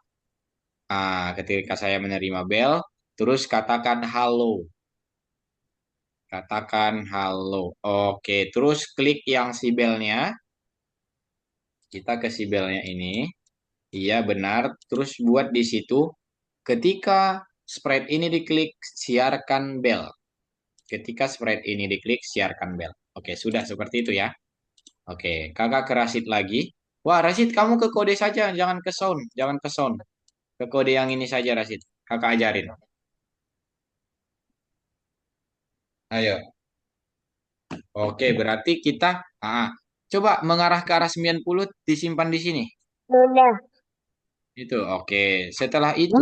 Ketika saya menerima bel, terus katakan halo. Katakan halo. Oke, terus klik yang si belnya. Kita ke si belnya ini. Iya, benar. Terus buat di situ ketika spread ini diklik, siarkan bel. Ketika spread ini diklik, siarkan bel. Oke, sudah seperti itu ya. Oke, kakak ke Rashid lagi. Wah, Rashid, kamu ke kode saja, jangan ke sound. Jangan ke sound. Ke kode yang ini saja, Rashid. Kakak ajarin. Ayo. Oke, berarti kita coba mengarah ke arah 90 disimpan di sini. Sudah. Itu, oke. Setelah itu,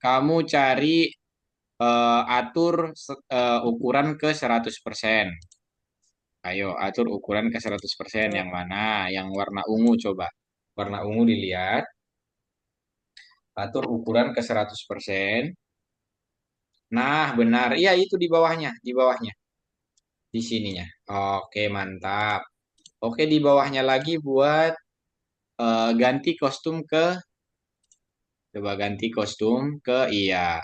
kamu cari atur ukuran ke 100%. Ayo, atur ukuran ke 100%. Yang mana? Yang warna ungu coba. Warna ungu dilihat. Atur ukuran ke 100%. Nah, benar. Iya, itu di bawahnya. Di bawahnya. Di sininya. Oke, mantap. Oke, di bawahnya lagi buat ganti kostum ke. Coba ganti kostum ke iya.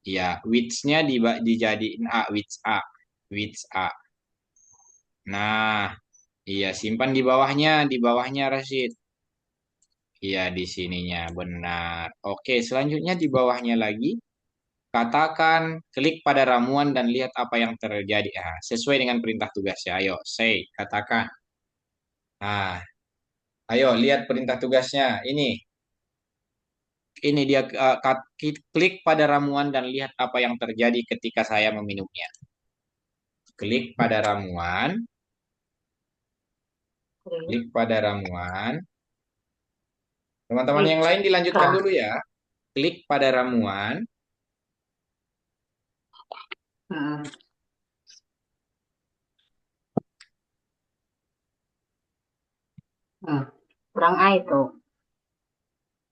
Iya, width-nya dijadiin A. Width A. Width A. Nah, iya, simpan di bawahnya. Di bawahnya, Rashid. Iya, di sininya. Benar. Oke, selanjutnya di bawahnya lagi. Katakan, klik pada ramuan dan lihat apa yang terjadi. Sesuai dengan perintah tugas ya. Ayo, say, katakan. Nah, ayo lihat perintah tugasnya. Ini dia klik pada ramuan dan lihat apa yang terjadi ketika saya meminumnya. Klik pada ramuan, klik pada ramuan. Teman-teman yang lain dilanjutkan dulu ya. Klik pada ramuan. Hmm. Hmm. Kurang A itu.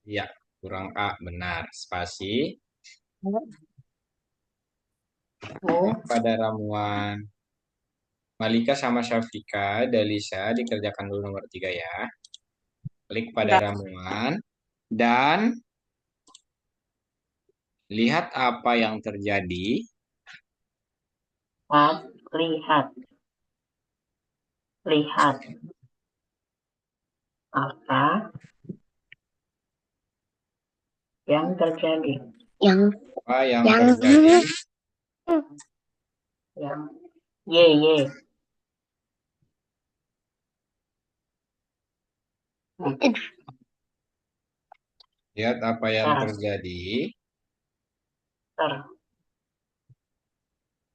Ya, kurang A, benar. Spasi. Oh, Pada ramuan. Malika sama Syafika, Dalisa dikerjakan dulu nomor 3 ya. Klik pada ramuan dan lihat apa yang terjadi. lihat. Lihat. Apa yang terjadi? Yang Apa yang Yang terjadi? Yang ye. Hmm. Lihat apa yang Ter, terjadi ter,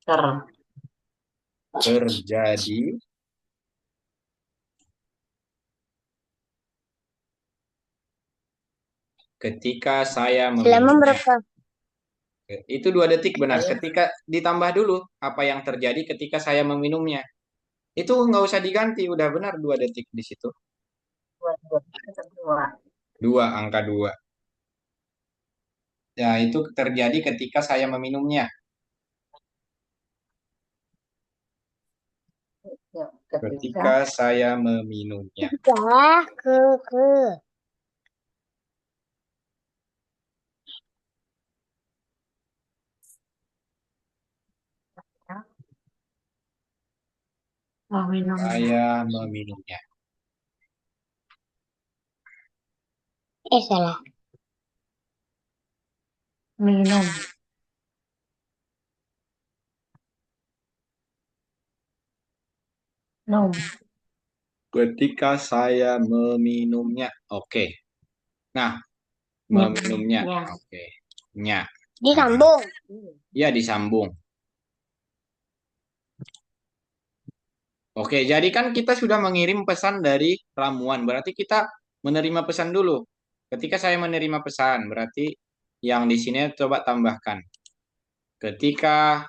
ter. terjadi ketika saya selama meminumnya. berapa? Itu 2 detik benar. Saya Ketika ditambah dulu apa yang terjadi ketika saya meminumnya. Itu nggak usah diganti, udah benar 2 detik di situ. dua. Angka 2. Ya, itu terjadi ketika saya meminumnya. Ya, ketika Ketika saya meminumnya. Ya, ke. minumnya. Saya meminumnya. Salah. minum, nom, Ketika saya meminumnya. Oke. Nah, nya, meminumnya. nya, Oke. Nya. Nah, Disambung. ya disambung. Oke, jadi kan kita sudah mengirim pesan dari ramuan. Berarti kita menerima pesan dulu. Ketika saya menerima pesan, berarti yang di sini coba tambahkan. Ketika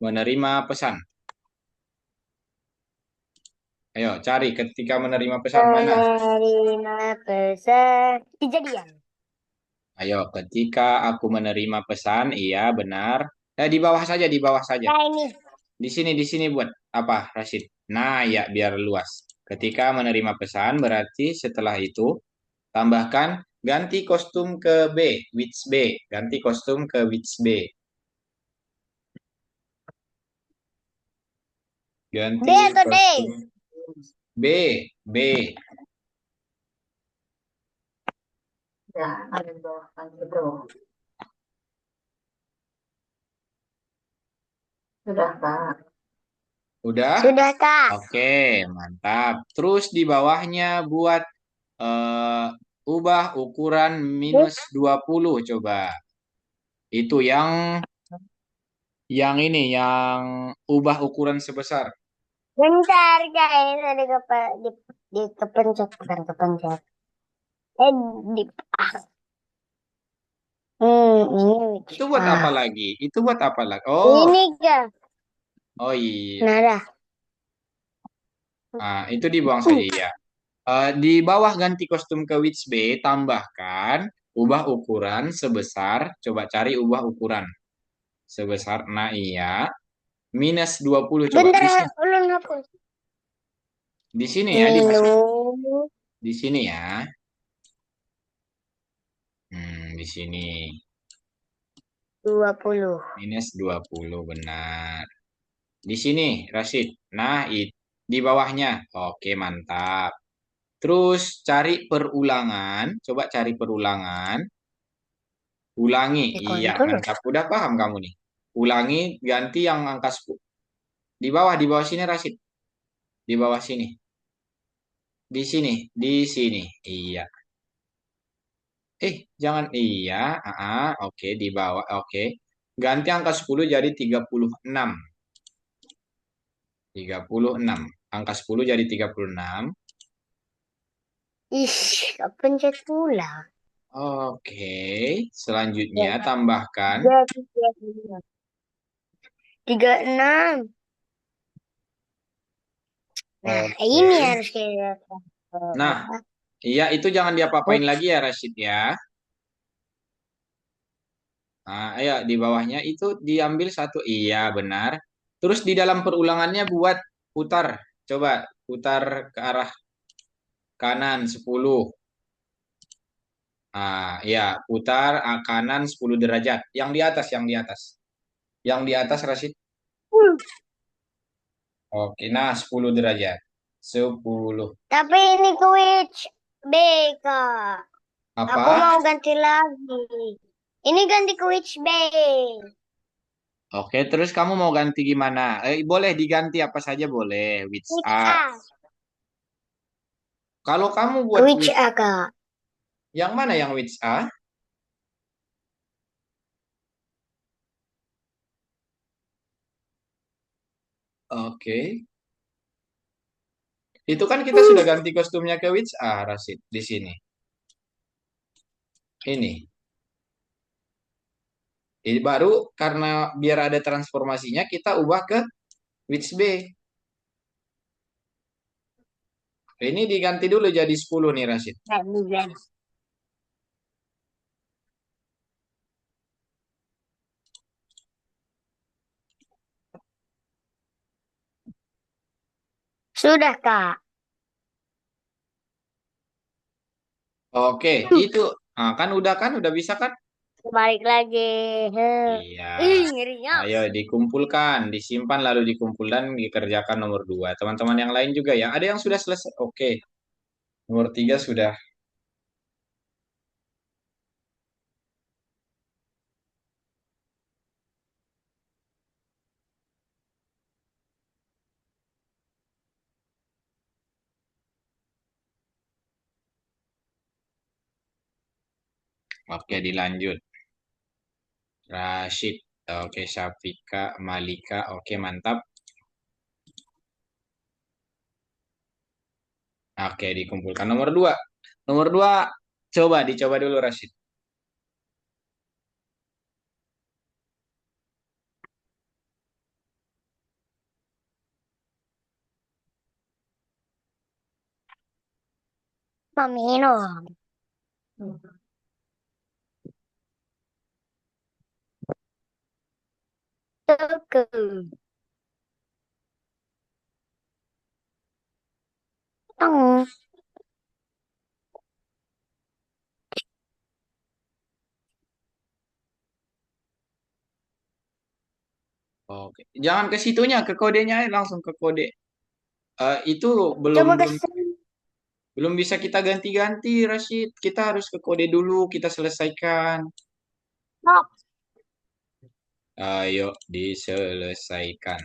menerima pesan. Ayo, cari ketika menerima pesan mana? Menerima pesan. Kejadian. Ayo, ketika aku menerima pesan, iya benar. Di bawah saja, di bawah saja. Nah ini. Di sini buat apa, Rashid? Nah, ya biar luas. Ketika menerima pesan, berarti setelah itu tambahkan ganti kostum ke B, which B. Ganti kostum ke which B. D Ganti atau D? kostum B, B. sudah ada di bawah kan itu. Sudah, Kak. Udah? Sudah, Kak. Oke, mantap. Terus di bawahnya buat eh, ubah ukuran -20 coba. Itu yang ini yang ubah ukuran sebesar. Bentar, Kak. Ini tadi di kepencet. Bukan kepencet. Eh, di... Ah. Ini. Itu buat apa Ah. lagi? Itu buat apa lagi? Oh, Ini, Kak. oh iya. Nah, dah. Ah, itu dibuang saja ya. Di bawah ganti kostum ke which B, tambahkan ubah ukuran sebesar, coba cari ubah ukuran sebesar, nah iya, -20 coba. Bentar, ulun hapus. Di sini ya, Minum di sini ya. Di sini 20. -20 benar. Di sini, Rashid. Nah, di bawahnya. Oke, mantap. Terus cari perulangan. Coba cari perulangan. Ulangi. Iya, Dikontrol. mantap. Udah paham kamu nih. Ulangi, ganti yang angka 10. Di bawah sini, Rashid. Di bawah sini. Di sini, di sini. Iya. Jangan iya. Oke, di bawah. Oke. Ganti angka 10 jadi 36. 36. Angka 10 jadi 36. Ih, pencet pula. Oke, selanjutnya tambahkan. 36. Nah, Oke. ini harus kita. Nah, iya itu jangan diapa-apain lagi ya Rashid ya. Nah, ayo di bawahnya itu diambil satu. Iya, benar. Terus di dalam perulangannya buat putar. Coba putar ke arah kanan 10. Ya, putar kanan 10 derajat. Yang di atas, yang di atas. Yang di atas Rashid. Oke, nah 10 derajat. 10. Tapi ini which B, Kak. Aku Apa? mau ganti lagi. Ini ganti which B. Oke, terus kamu mau ganti gimana? Boleh diganti apa saja boleh. Which Which A. A. Kalau kamu buat Which which, A, Kak. yang mana yang which A? Oke. Itu kan kita sudah ganti kostumnya ke which A, Rasid, di sini. Ini. Ini baru karena biar ada transformasinya kita ubah ke which B. Ini diganti dulu jadi 10 nih, Rasid. Sudah, Kak. Oke, itu. Kan udah bisa kan? Balik lagi. Iya. Ngerinya. Ayo dikumpulkan, disimpan lalu dikumpulkan dikerjakan nomor 2. Teman-teman yang lain juga ya. Ada yang sudah selesai? Oke. Nomor 3 sudah. Oke, dilanjut. Rashid. Oke, Syafika, Malika. Oke, mantap. Oke, dikumpulkan. Nomor dua. Nomor dua, coba dicoba dulu Rashid. Mau minum. Tuku. Tong. Oke, jangan ke situnya, ke kodenya aja, langsung ke kode. Itu belum Coba belum kesini. belum bisa kita ganti-ganti, Rashid. Kita harus ke kode dulu, kita selesaikan. Oh, Ayo, diselesaikan.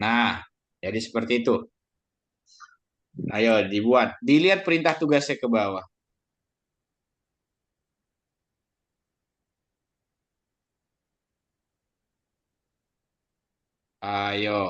Nah, jadi seperti itu. Ayo, dibuat. Dilihat perintah tugasnya ke bawah. Ayo.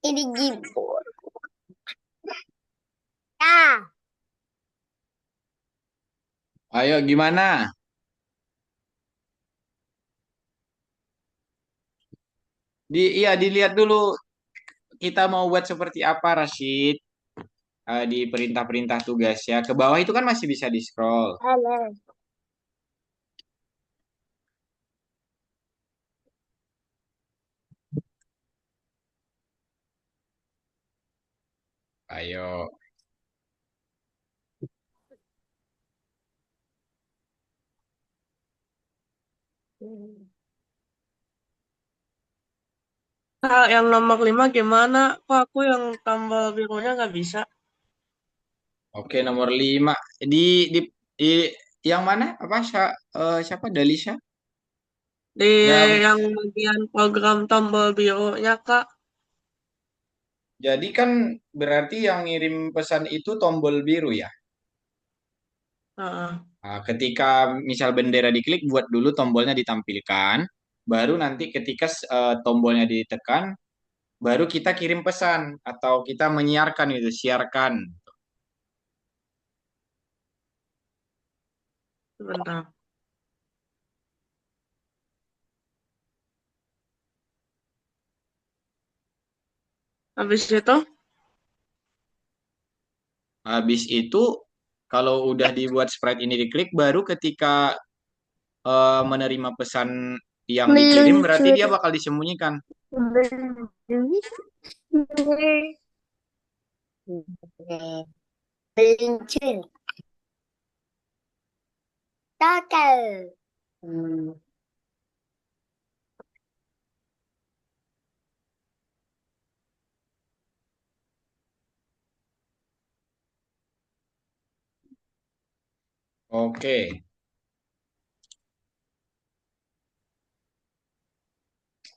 ini gibur. Ah, Ayo, gimana? Iya, dilihat dulu kita mau buat seperti apa, Rashid. Di perintah-perintah tugas ya. Ke bawah itu kan masih bisa di-scroll. halo. Ayo. Kak, yang nomor 5 gimana? Kok aku yang tombol birunya nggak bisa? Oke, nomor 5. Di, di yang mana? Apa? Siapa? Dalisha? Di Dan yang bagian program tombol birunya, Kak. jadi kan berarti yang ngirim pesan itu tombol biru ya. Heeh, Nah, ketika misal bendera diklik, buat dulu tombolnya ditampilkan. Baru nanti ketika tombolnya ditekan, baru kita kirim pesan atau kita menyiarkan itu, siarkan. sebentar. Habis itu, Habis itu, kalau udah dibuat sprite ini diklik, baru ketika menerima pesan yang dikirim, berarti dia Meluncur. bakal disembunyikan. Meluncur. Total. Hmm. Oke,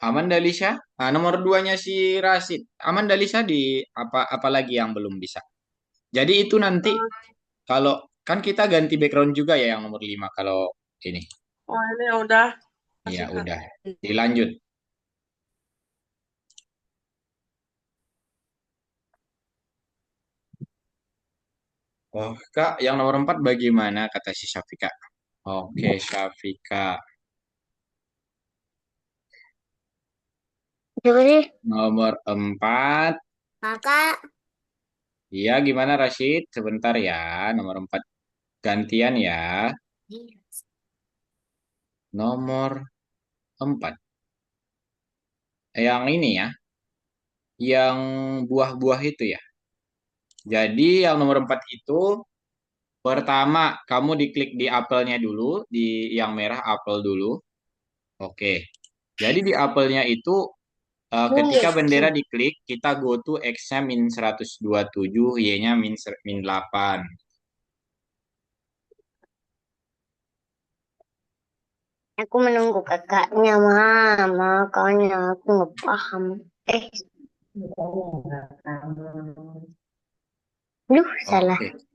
aman Dalisha. Nah, nomor duanya si Rasid. Aman Dalisha di apa lagi yang belum bisa. Jadi itu nanti kalau kan kita ganti background juga ya yang nomor 5 kalau ini. oh ini udah. Ya Kasih, Kak. udah, dilanjut. Oh, Kak, yang nomor 4 bagaimana kata si Syafika? Oke, Syafika. Coba deh. Nomor 4. Kakak, Iya, gimana Rashid? Sebentar ya, nomor 4 gantian ya. Nomor 4. Yang ini ya, yang buah-buah itu ya. Jadi yang nomor 4 itu Pertama, kamu diklik di apelnya dulu, di yang merah apel dulu. Oke. Jadi di apelnya itu ketika bendera diklik, kita go to X-nya min 127, Y-nya min 8. Aku menunggu kakaknya, Mama. Makanya aku nggak paham. Eh, duh, salah. Oke.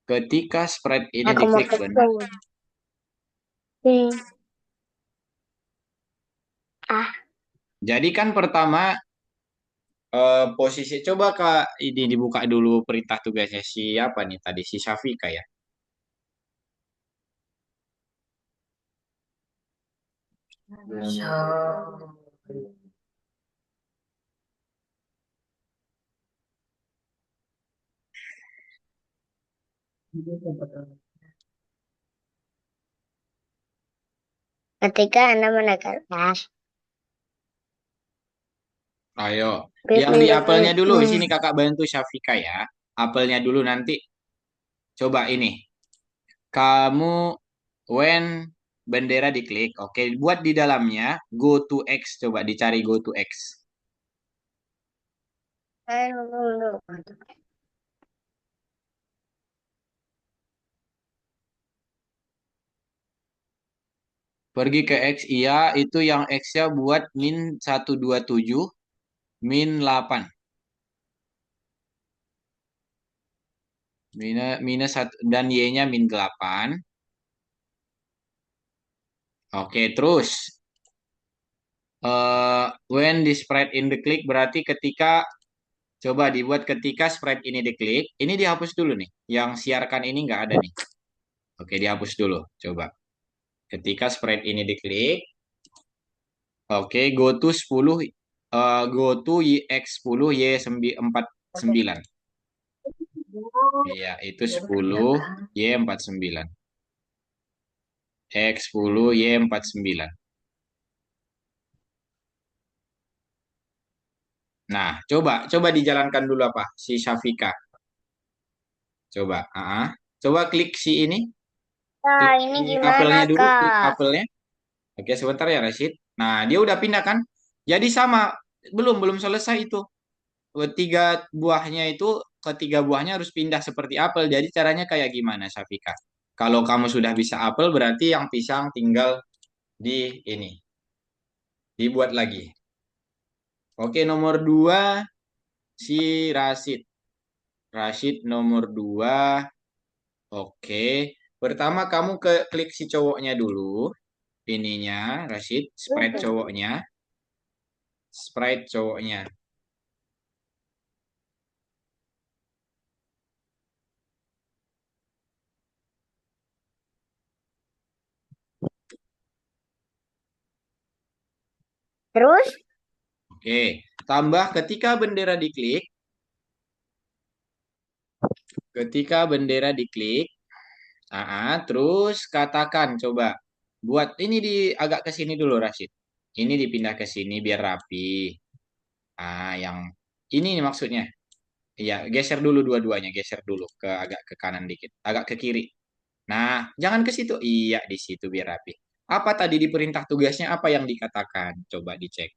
Ketika sprite ini Aku mau diklik benar. ketemu. Ah, Jadi kan pertama posisi coba Kak ini dibuka dulu perintah tugasnya siapa nih tadi si Syafika ya. ketika Anda menekan Ayo, Bip yang di apelnya dulu. Di sini kakak bantu Syafika ya. Apelnya dulu nanti. Coba ini. Kamu when bendera diklik, oke, buat di dalamnya go to X. Coba dicari go to X. Pergi ke X, iya, itu yang X-nya buat min 127, min 8. Minus 1, dan Y-nya min 8. Oke, terus when the sprite in the click berarti ketika coba dibuat ketika sprite ini diklik, ini dihapus dulu nih. Yang siarkan ini nggak ada nih. Oke, dihapus dulu. Coba. Ketika sprite ini diklik, oke, go to 10, go to X10 Y49. Iya, itu 10 Y49. X10 Y49. Nah, coba dijalankan dulu apa? Si Syafika. Coba, coba klik si ini, Nah, klik ini si gimana, apelnya dulu, klik Kak? apelnya. Oke, sebentar ya Rashid. Nah, dia udah pindah kan? Jadi sama, belum selesai itu. Tiga buahnya itu, ketiga buahnya harus pindah seperti apel. Jadi caranya kayak gimana, Syafika? Kalau kamu sudah bisa apel, berarti yang pisang tinggal di ini, dibuat lagi. Oke, nomor 2 si Rashid. Rashid nomor 2. Oke. Pertama kamu klik si cowoknya dulu. Ininya, Rashid, sprite cowoknya. Sprite cowoknya. Terus, Oke. Tambah ketika bendera diklik. Ketika bendera diklik. Terus katakan coba. Buat ini agak ke sini dulu, Rashid. Ini dipindah ke sini biar rapi. Yang ini nih maksudnya. Iya, geser dulu dua-duanya, geser dulu agak ke kanan dikit, agak ke kiri. Nah, jangan ke situ. Iya, di situ biar rapi. Apa tadi di perintah tugasnya apa yang dikatakan? Coba dicek.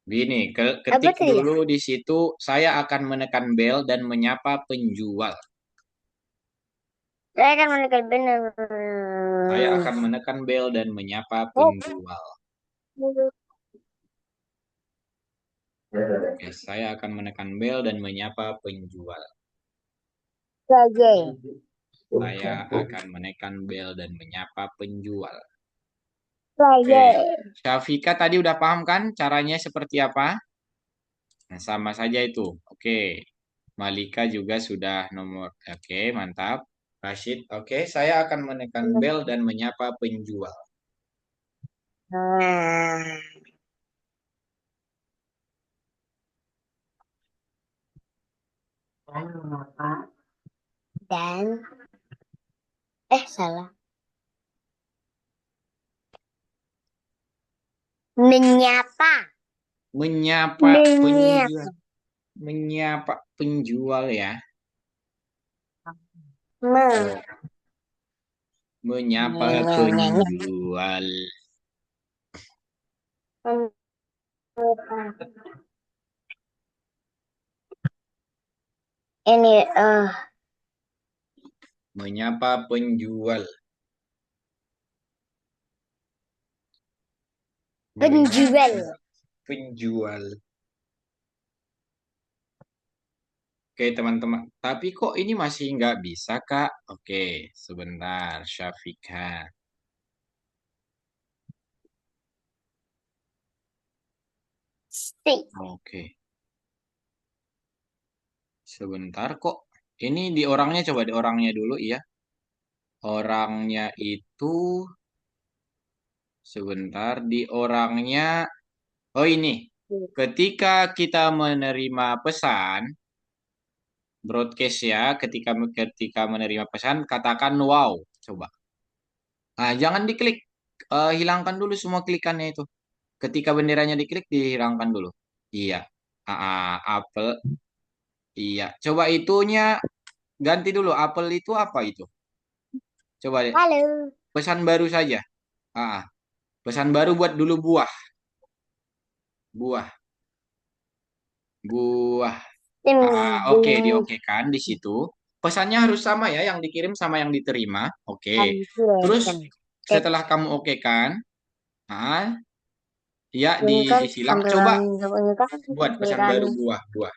Gini, apa ketik tadi ya? dulu di situ. Saya akan menekan bel dan menyapa penjual. Saya akan menekan benar. Saya akan menekan bel dan menyapa Oh, penjual. Oke, saya akan menekan bel dan menyapa penjual. saja. Saya akan menekan bel dan menyapa penjual. Oke, Saja. Syafika tadi udah paham kan caranya seperti apa? Nah, sama saja itu. Oke. Malika juga sudah nomor. Oke, mantap. Rashid, oke. Saya akan menekan bel dan menyapa penjual. Nah, dan salah. Menyapa. Menyapa penjual. Menyapa penjual ya. Me. Menyapa Nyanyi. penjual. Ini Menyapa penjual. penjual. Penjual. Oke, teman-teman. Tapi kok ini masih nggak bisa, Kak? Oke, sebentar, Syafika. Si. Oke, sebentar kok. Ini di orangnya, coba di orangnya dulu, ya. Orangnya itu, sebentar, di orangnya. Oh, ini. Ketika kita menerima pesan, broadcast ya, ketika menerima pesan, katakan wow. Coba. Nah, jangan diklik. Hilangkan dulu semua klikannya itu. Ketika benderanya diklik, dihilangkan dulu. Iya. Apel. Iya. Coba itunya ganti dulu. Apel itu apa itu? Coba deh. Halo. Pesan baru saja. Ah, pesan baru buat dulu buah. Buah. Buah. Oke, dioke kan di situ. Pesannya harus sama ya, yang dikirim sama yang diterima. Oke. Terus setelah kamu oke kan, ah, ya Bunyikan disilang. Coba tampilan bunyikan buat pesan tampilan baru buah, buah.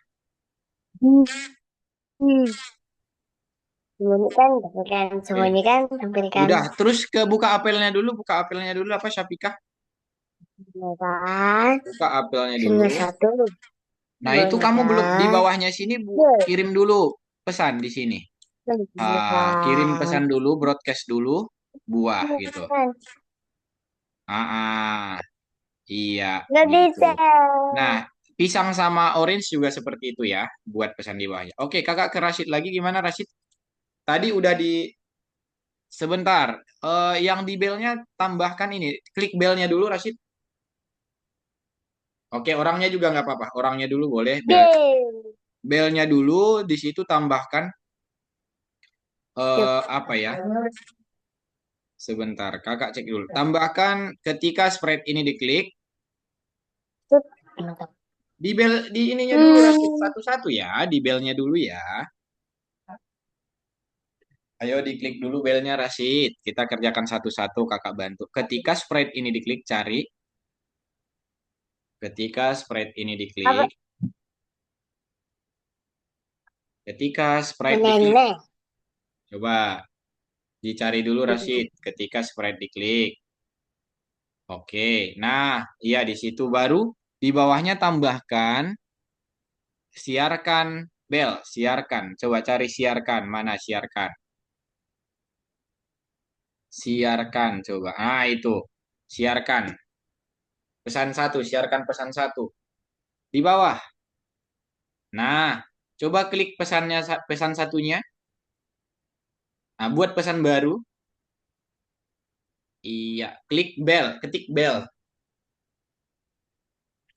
bunyikan tampilan Oke. sembunyikan tampilkan Udah, terus buka apelnya dulu, buka apelnya dulu apa Syafika? tampilan Buka apelnya dulu. hingga satu Nah, itu kamu belum di bunyikan bawahnya sini kirim dulu pesan di sini. Kirim bunyikan pesan dulu, broadcast dulu, buah gitu. bunyikan Ah, ah, iya nggak gitu. bisa Nah, pisang sama orange juga seperti itu ya, buat pesan di bawahnya. Oke, kakak ke Rashid lagi gimana Rashid? Tadi udah di sebentar. Yang di belnya tambahkan ini, klik belnya dulu Rashid. Oke, orangnya juga nggak apa-apa. Orangnya dulu boleh. Yeay. Belnya dulu di situ tambahkan Yuk. apa ya? Sebentar, kakak cek dulu. Tambahkan ketika spread ini diklik, Yuk. Mantap. di bel di ininya dulu Rashid satu-satu ya, di belnya dulu ya. Ayo diklik dulu belnya Rashid. Kita kerjakan satu-satu kakak bantu. Ketika spread ini diklik cari. Ketika spread ini Apa diklik. Ketika spread diklik. nenek Coba dicari dulu Rashid. Ketika spread diklik. Oke. Nah, iya di situ baru di bawahnya tambahkan siarkan bel, siarkan. Coba cari siarkan, mana siarkan? Siarkan coba. Ah, itu. Siarkan. Pesan satu, siarkan pesan satu. Di bawah. Nah, coba klik pesan satunya. Nah, buat pesan baru. Iya, klik bel, ketik bel.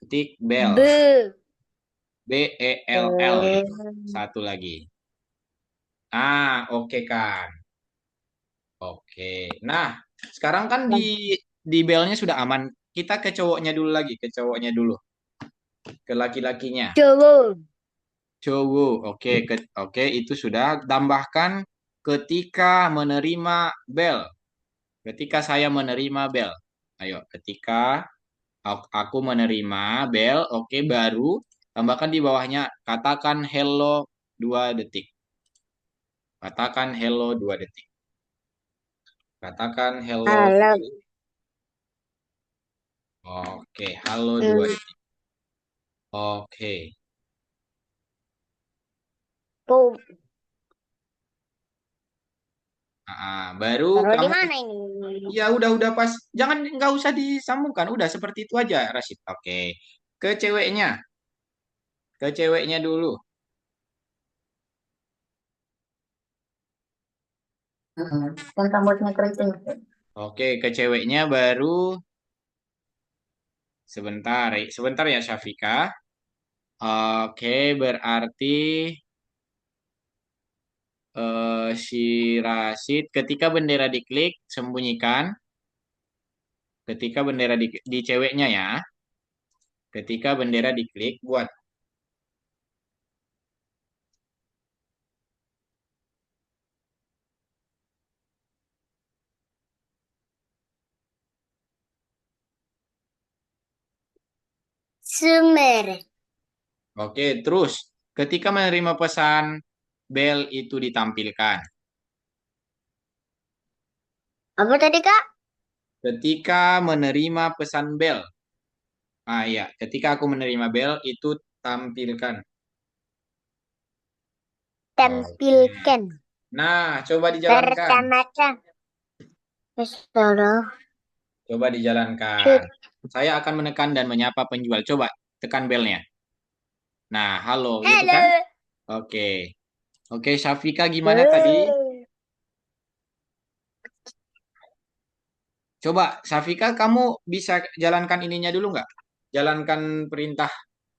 Ketik bel. be BELL itu. Satu lagi. Oke kan. Oke. Nah, sekarang kan di belnya sudah aman. Kita ke cowoknya dulu lagi, ke cowoknya dulu, ke laki-lakinya. cowok Cowok. Oke, itu sudah tambahkan ketika menerima bel. Ketika saya menerima bel. Ayo, ketika aku menerima bel, oke, baru tambahkan di bawahnya katakan hello 2 detik. Katakan hello 2 detik. Katakan hello 2 alam detik. Oke, halo 2 detik. Oke. tuh Baru taruh di kamu mana ini ya udah pas. Jangan nggak usah disambungkan. Udah seperti itu aja, Rashid. Oke. Ke ceweknya. Ke ceweknya dulu. Kan rambutnya keriting. Oke, ke ceweknya baru sebentar. Sebentar ya, Syafika. Oke, berarti si Rasid, ketika bendera diklik, sembunyikan. Ketika bendera di ceweknya ya. Ketika bendera diklik, buat. Sumber. Oke, terus ketika menerima pesan bel itu ditampilkan. Apa tadi, Kak? Ketika menerima pesan bel. Ah iya, ketika aku menerima bel itu tampilkan. Oke. Tampilkan. Nah, coba dijalankan. Pertama-tama. Saudara. Coba dijalankan. Shoot. Saya akan menekan dan menyapa penjual. Coba tekan belnya. Nah, halo gitu Halo. kan? Oke. Oke, Syafika gimana tadi? Coba, Syafika kamu bisa jalankan ininya dulu nggak? Jalankan perintah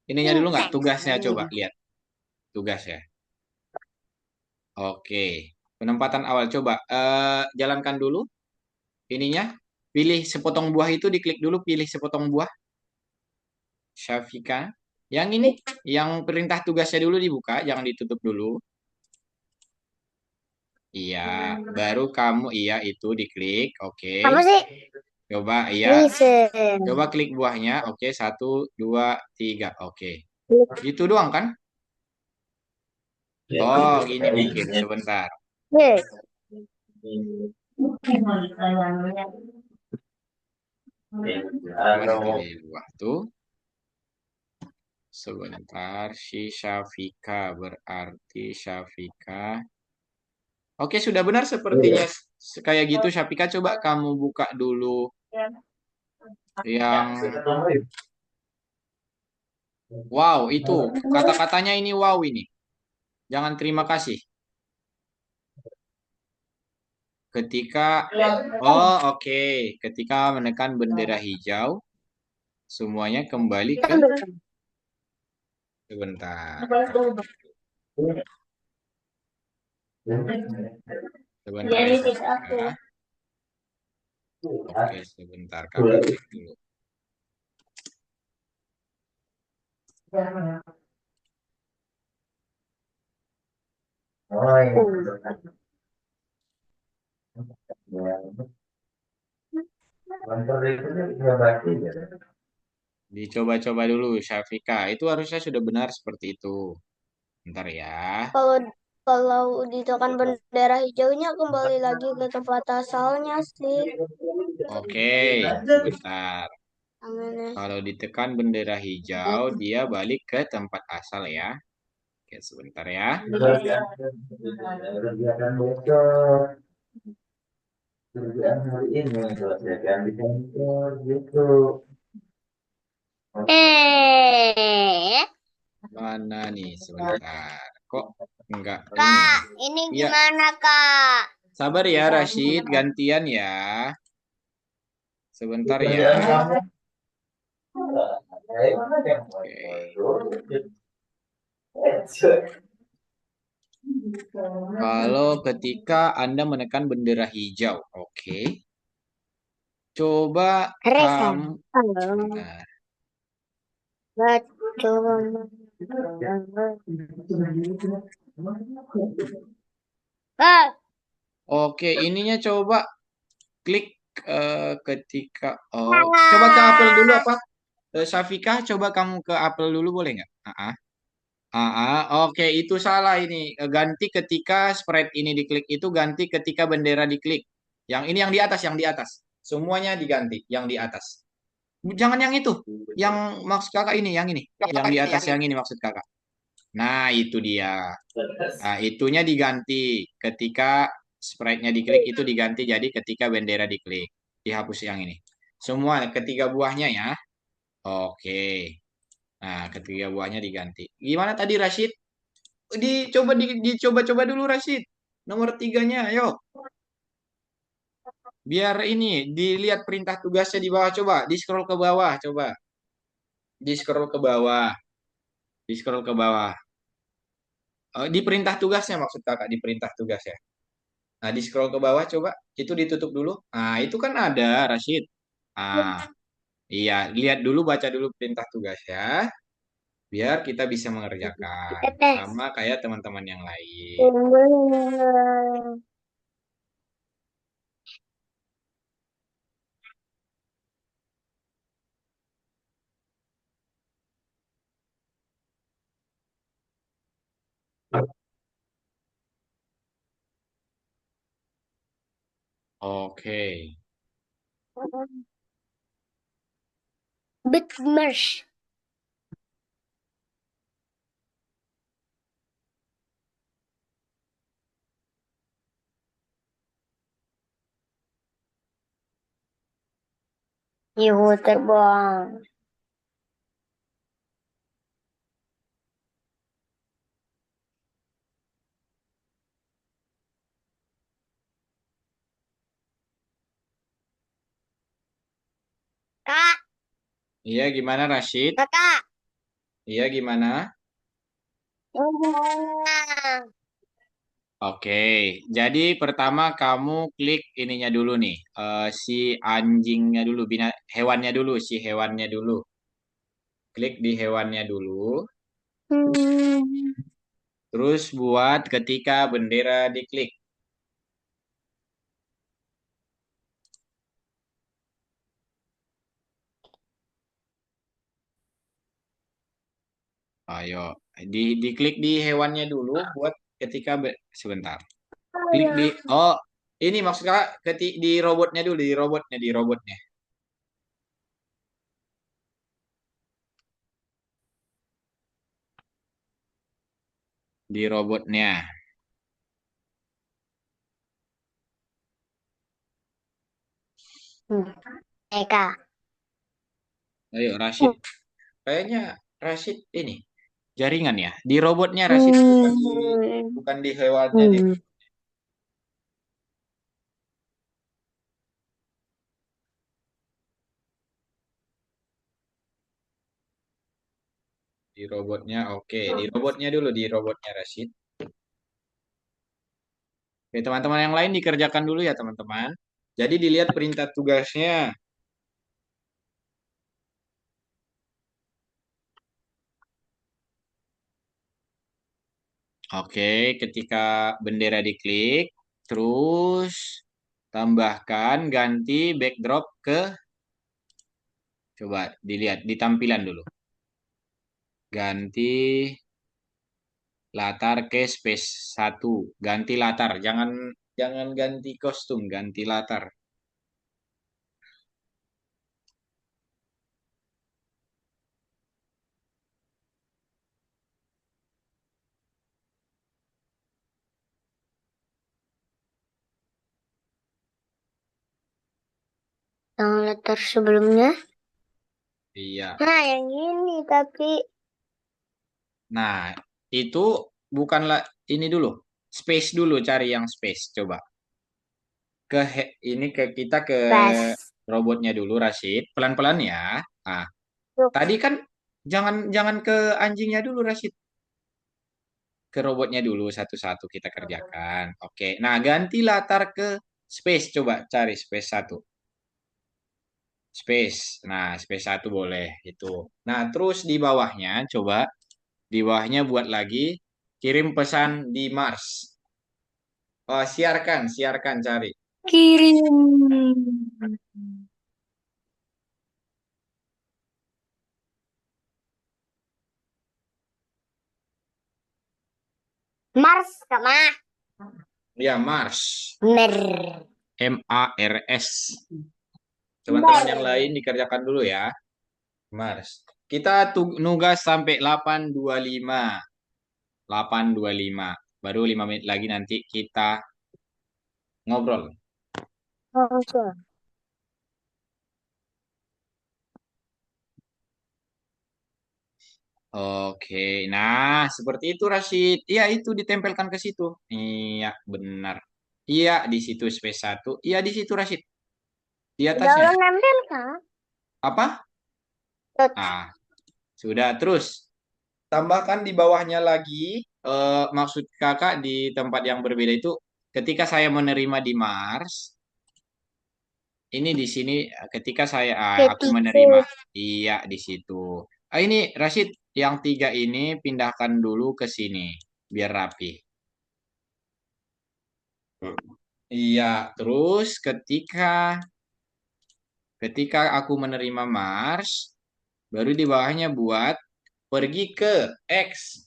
ininya dulu nggak? Tugasnya coba lihat. Tugas ya. Oke. Penempatan awal coba jalankan dulu ininya. Pilih sepotong buah itu diklik dulu pilih sepotong buah. Syafika. Yang ini, yang perintah tugasnya dulu dibuka, jangan ditutup dulu. Iya, baru kamu iya itu diklik. Oke. Apa sih? Coba iya. Listen. Coba klik buahnya. Oke, 1, 2, 3. Oke. Gitu doang kan? Oh, gini mungkin. Sebentar. Yes. Mana tadi buah tuh? Sebentar. Si Syafika berarti Syafika. Oke, sudah benar sepertinya kayak gitu. Syafika, coba kamu buka dulu yang wow itu kata-katanya ini wow ini. Jangan terima kasih. Ketika oh oke. Ketika menekan bendera hijau, semuanya kembali ke sebentar. Sebentar ya, Syafika. Oke, sebentar kakak klik dulu. Dicoba-coba dulu, Syafika. Itu harusnya sudah benar seperti itu. Bentar ya. Kalau kalau ditekan bendera hijaunya kembali lagi ke tempat asalnya sih. Oke, sebentar. Amin. Kalau ditekan bendera hijau, dia balik ke tempat asal ya. Oke, sebentar ya. Kerjaan besok, kerjaan hari ini selesaikan di kantor gitu. Eh, Mana nih? Sebentar. Kok enggak ini? Kak, ini Iya, gimana, Kak? sabar ya, Rashid. Gantian ya. Sebentar ya. Kerjaan kamu, Oke. Kalau ketika Anda menekan bendera hijau, oke. Coba Resan. kamu. Halo. Sebentar. Betul. Kak, Oke, ininya coba klik ketika coba ke apel dulu apa? Syafika, coba kamu ke apel dulu boleh nggak? Oke, itu salah ini. Ganti ketika spread ini diklik itu ganti ketika bendera diklik. Yang ini yang di atas, yang di atas. Semuanya diganti, yang di atas. Jangan yang itu. Yang maksud kakak ini, yang ini. Yang di atas yang ini maksud kakak. Nah, itu dia. Nah, itunya diganti. Ketika sprite-nya diklik itu diganti jadi ketika bendera diklik. Dihapus yang ini. Semua ketiga buahnya ya. Oke. Nah, ketiga buahnya diganti. Gimana tadi Rashid? Dicoba-coba dulu Rashid. Nomor 3-nya, ayo. Biar ini dilihat perintah tugasnya di bawah coba, di scroll ke bawah coba. Di scroll ke bawah. Di scroll ke bawah. Di perintah tugasnya maksud kakak, di perintah tugas ya. Nah, di scroll ke bawah coba, itu ditutup dulu. Nah, itu kan ada, Rashid. Ah, iya, lihat dulu, baca dulu perintah tugas ya, biar kita bisa mengerjakan Tetes. sama kayak teman-teman yang lain. Hmm. Oke. Bitmerge. Yuhu terbang. Kak, Iya, gimana Rashid? kakak. Iya, gimana? Ini gimana? Oke, jadi pertama kamu klik ininya dulu nih, si anjingnya dulu, hewannya dulu, si hewannya dulu. Klik di hewannya dulu, Hmm. terus buat ketika bendera diklik. Ayo, diklik di hewannya dulu, buat ketika sebentar. Klik di, oh, ini maksud kakak di robotnya dulu, di robotnya. Di robotnya. Eka. Ayo, Rashid. Kayaknya Rashid ini jaringan ya. Di robotnya Rashid, Hmm. bukan di hewannya, Hmm. di robotnya. Oke, di robotnya dulu, di robotnya Rashid. Oke, teman-teman yang lain dikerjakan dulu ya, teman-teman. Jadi dilihat perintah tugasnya. Oke, ketika bendera diklik, terus tambahkan ganti backdrop ke, coba dilihat di tampilan dulu. Ganti latar ke space 1. Ganti latar, jangan jangan ganti kostum, ganti latar. Yang letter sebelumnya. Iya. Nah, yang ini tapi. Nah, itu bukanlah ini dulu. Space dulu, cari yang space. Coba. Ini ke kita ke Bas. robotnya dulu, Rashid. Pelan-pelan ya. Ah, tadi kan jangan jangan ke anjingnya dulu, Rashid. Ke robotnya dulu satu-satu kita kerjakan. Oke. Nah, ganti latar ke space. Coba cari space 1. Space. Nah, space 1 boleh itu. Nah, terus di bawahnya coba di bawahnya buat lagi kirim pesan di Mars. Oh, siarkan cari. Kirim. Mars sama Ya, Mars. Mer. Mars. Teman-teman yang lain dikerjakan dulu ya. Mars. Kita nugas sampai 8.25. 8.25. Baru 5 menit lagi nanti kita ngobrol. Oke. Oke, nah seperti itu Rashid. Iya itu ditempelkan ke situ. Iya benar. Iya di situ space 1. Iya di situ Rashid. Di Udah atasnya. lo nempel kan? Apa? Tut. Ah, sudah terus. Tambahkan di bawahnya lagi. maksud kakak di tempat yang berbeda itu ketika saya menerima di Mars, ini di sini ketika aku Ketika. menerima, iya di situ. Ini Rashid yang tiga ini pindahkan dulu ke sini biar rapi. Iya, terus ketika aku menerima Mars, baru di bawahnya buat pergi ke X.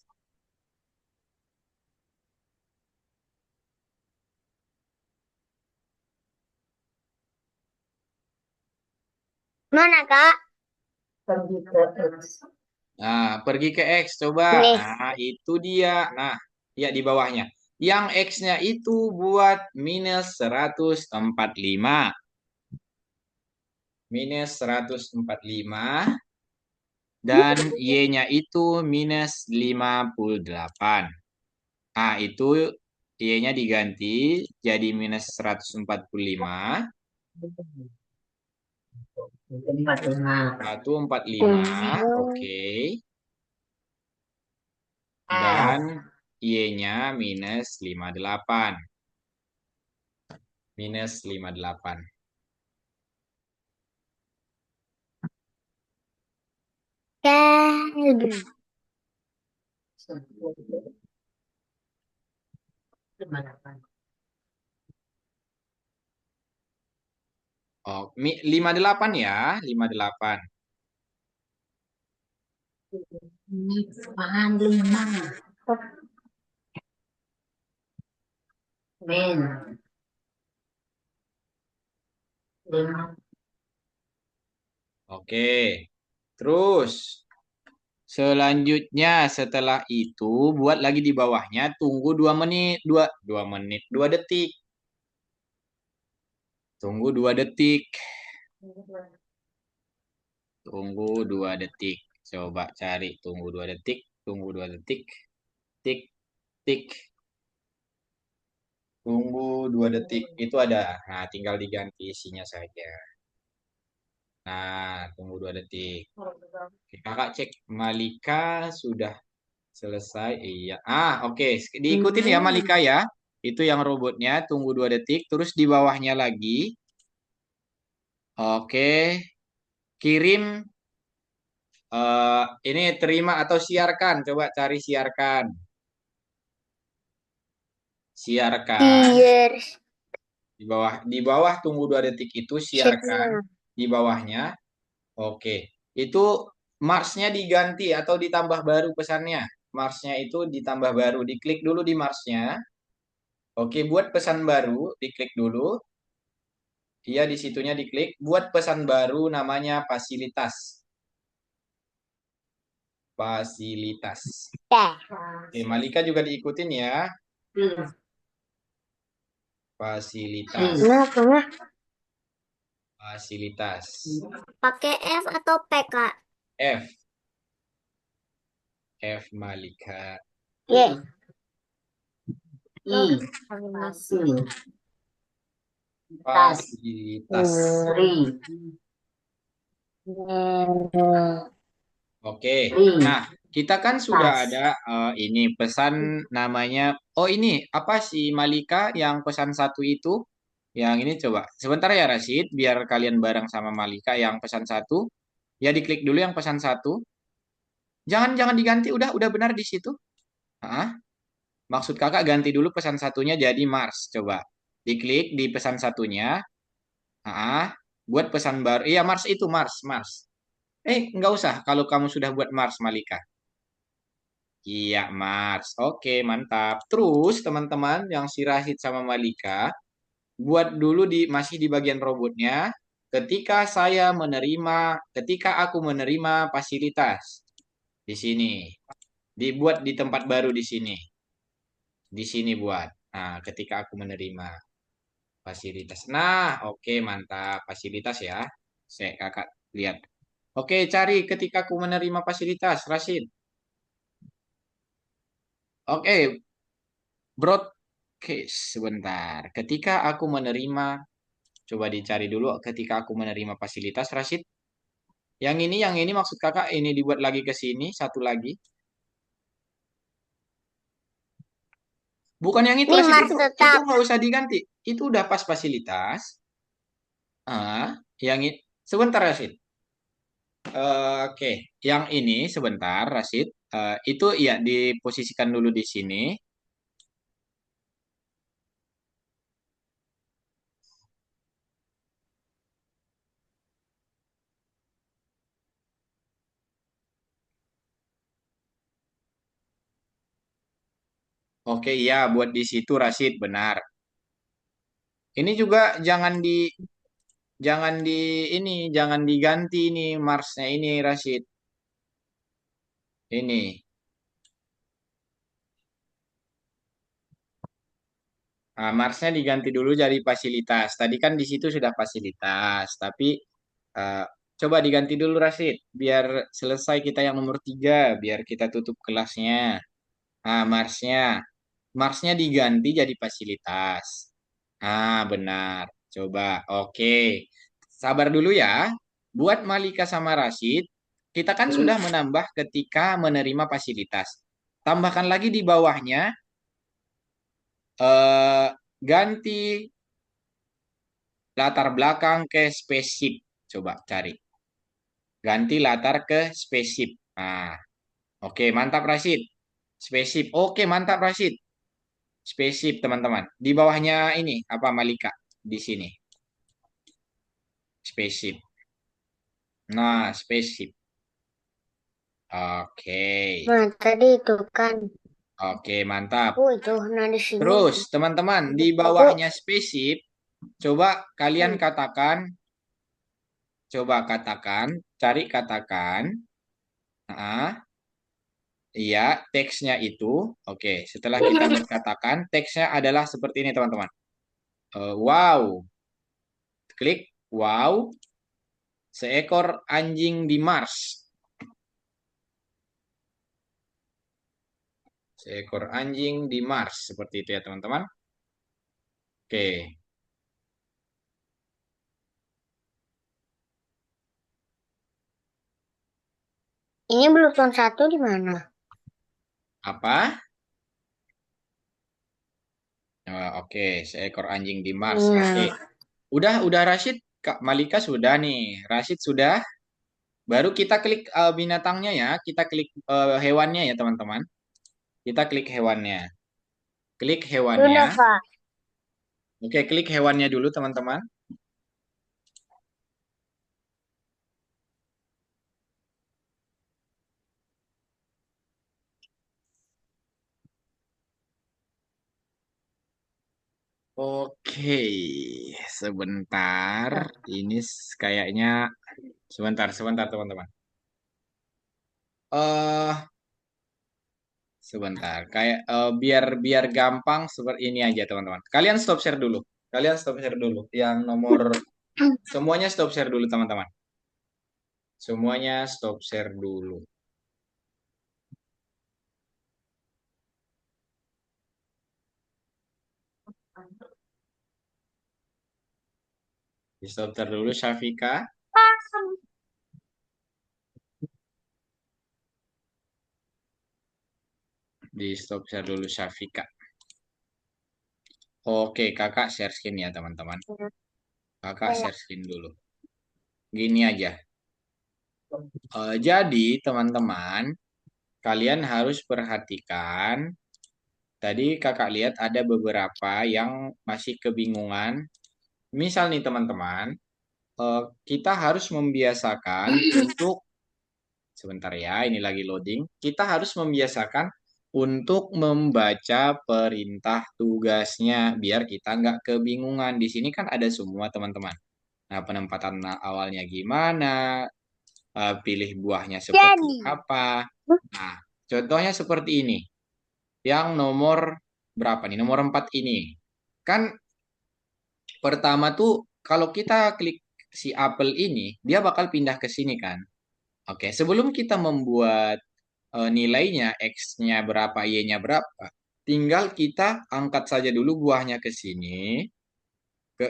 Mana, Kak? Pergi ke X. Nah, pergi ke X coba. Nih. Nah, itu dia. Nah, ya di bawahnya. Yang X-nya itu buat minus 145. Minus 145. Dan Y-nya itu minus 58. Ah, itu Y-nya diganti jadi minus 145. 45. 145. Oke. Dan Y-nya minus 58. Minus 58. Kalbu. 58. Oh, 58 ya, 58. Apaan 5? Men. 5. Oke. Terus selanjutnya setelah itu buat lagi di bawahnya tunggu 2 menit, 2 menit, 2 detik. Tunggu 2 detik. Tunggu 2 detik. Coba cari tunggu 2 detik, tunggu 2 detik. Tik tik. Tunggu 2 detik. Itu ada. Nah, tinggal diganti isinya saja. Nah, tunggu 2 detik. Oke, kakak cek Malika sudah selesai. Iya. Oke. Diikutin ya Malika ya. Itu yang robotnya. Tunggu 2 detik. Terus di bawahnya lagi. Oke. Kirim. Ini terima atau siarkan. Coba cari siarkan. Siarkan. Cheers. Di bawah tunggu 2 detik itu siarkan. Di bawahnya. Oke. Itu Marsnya diganti atau ditambah baru pesannya. Marsnya itu ditambah baru. Diklik dulu di Marsnya. Oke, buat pesan baru, diklik dulu. Iya, di situnya diklik. Buat pesan baru namanya fasilitas. Fasilitas. Dah. Oke, Malika juga diikutin ya. Hmm. Fasilitas. Kenapa? Fasilitas. Pakai F atau P, Kak? F. F Malika. Ye. I. Fasil. Fasilitas. Ri. Oke. Nah, kita kan sudah ada ini pesan namanya. Oh, ini apa sih Malika yang pesan satu itu? Yang ini coba. Sebentar ya Rashid, biar kalian bareng sama Malika yang pesan satu. Ya diklik dulu yang pesan satu. Jangan diganti, udah benar di situ. Hah? Maksud kakak ganti dulu pesan satunya jadi Mars. Coba. Diklik di pesan satunya. Buat pesan baru. Iya Mars itu Mars. Nggak usah kalau kamu sudah buat Mars Malika. Iya, Mars. Oke, mantap. Terus teman-teman yang si Rashid sama Malika, buat dulu masih di bagian robotnya. Ketika aku menerima fasilitas di sini, dibuat di tempat baru di sini. Di sini buat. Nah, ketika aku menerima fasilitas. Nah, oke, mantap. Fasilitas ya. Saya kakak lihat. Oke, cari ketika aku menerima fasilitas, Rashid. Oke, broadcast sebentar. Ketika aku menerima, coba dicari dulu ketika aku menerima fasilitas Rashid. Yang ini maksud kakak ini dibuat lagi ke sini, satu lagi. Bukan yang itu Nih Rasid, Mars itu tetap. nggak usah diganti. Itu udah pas fasilitas. Ah, yang ini sebentar Rasid. Oke, yang ini sebentar Rasid. Itu ya diposisikan dulu di sini. Oke, iya buat di situ Rasid benar. Ini juga jangan diganti ini Marsnya ini Rasid. Ini. Nah, Marsnya diganti dulu jadi fasilitas. Tadi kan di situ sudah fasilitas, tapi eh, coba diganti dulu Rasid, biar selesai kita yang nomor 3, biar kita tutup kelasnya. Nah, Marsnya diganti jadi fasilitas. Ah, benar. Coba, oke. Sabar dulu ya. Buat Malika sama Rasid, kita kan sudah menambah ketika menerima fasilitas. Tambahkan lagi di bawahnya, eh, ganti latar belakang ke spaceship. Coba cari. Ganti latar ke spaceship. Nah, oke, mantap Rashid. Spaceship. Oke, mantap Rashid. Spaceship, teman-teman. Di bawahnya ini, apa Malika? Di sini. Spaceship. Nah, spaceship. Oke. Nah tadi itu kan. Oke, mantap. Oh itu. Nah di sini. Terus, teman-teman, di bawahnya spaceship, coba kalian katakan, cari katakan, ah, iya, teksnya itu, oke. Setelah kita berkatakan, teksnya adalah seperti ini, teman-teman. Wow, klik. Wow, seekor anjing di Mars. Seekor anjing di Mars, seperti itu ya, teman-teman. Oke, Ini Bluetooth 1 di mana? apa? Oke, seekor anjing di Mars. Oke, Nah. udah Rashid, Kak Malika sudah nih. Rashid sudah. Baru kita klik binatangnya ya. Kita klik hewannya ya, teman-teman. Kita klik hewannya. Klik hewannya. Sudah Pak. Oke, klik hewannya dulu, teman-teman. Oke, sebentar. Ini kayaknya sebentar, teman-teman. Eh, sebentar. Kayak biar biar gampang seperti ini aja, teman-teman. Kalian stop share dulu. Kalian stop share dulu. Yang nomor semuanya stop share dulu, teman-teman. Semuanya stop share dulu. Di stop share dulu, Syafika. Di stop share dulu, Syafika. Oke, kakak share screen ya, teman-teman. Kakak share screen dulu. Gini aja. Jadi, teman-teman, kalian harus perhatikan. Tadi kakak lihat ada beberapa yang masih kebingungan. Misal nih, teman-teman, kita harus membiasakan untuk sebentar ya, ini lagi loading. Kita harus membiasakan untuk membaca perintah tugasnya biar kita nggak kebingungan. Di sini kan ada semua, teman-teman. Nah, penempatan awalnya gimana, pilih buahnya seperti Jadi. apa. Nah, contohnya seperti ini. Yang nomor berapa nih? Nomor 4 ini. Kan pertama tuh kalau kita klik si apel ini, dia bakal pindah ke sini kan. Oke, sebelum kita membuat nilainya, X-nya berapa, Y-nya berapa, tinggal kita angkat saja dulu buahnya ke sini, ke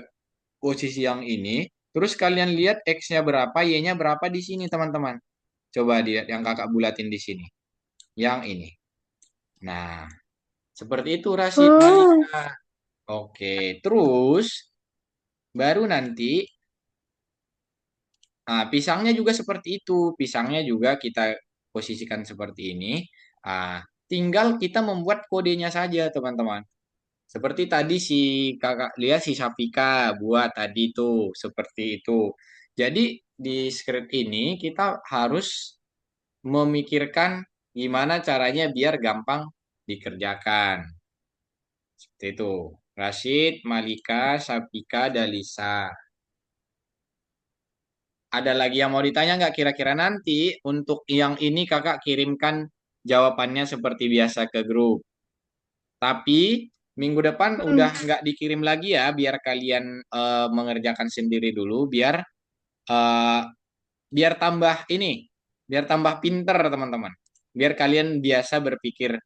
posisi yang ini, terus kalian lihat X-nya berapa, Y-nya berapa di sini, teman-teman. Coba lihat yang kakak bulatin di sini. Yang ini. Nah, Seperti itu Rasid, Malika. Oke, terus baru nanti pisangnya juga seperti itu. Pisangnya juga kita posisikan seperti ini. Ah, tinggal kita membuat kodenya saja, teman-teman. Seperti tadi si kakak lihat si Safika buat tadi tuh seperti itu. Jadi di script ini kita harus memikirkan gimana caranya biar gampang dikerjakan. Seperti itu. Rashid, Malika, Safika, Dalisa. Ada lagi yang mau ditanya nggak kira-kira nanti untuk yang ini kakak kirimkan jawabannya seperti biasa ke grup. Tapi minggu depan udah nggak dikirim lagi ya, biar kalian mengerjakan sendiri dulu, eh, biar tambah ini, biar tambah pinter teman-teman. Biar kalian biasa berpikir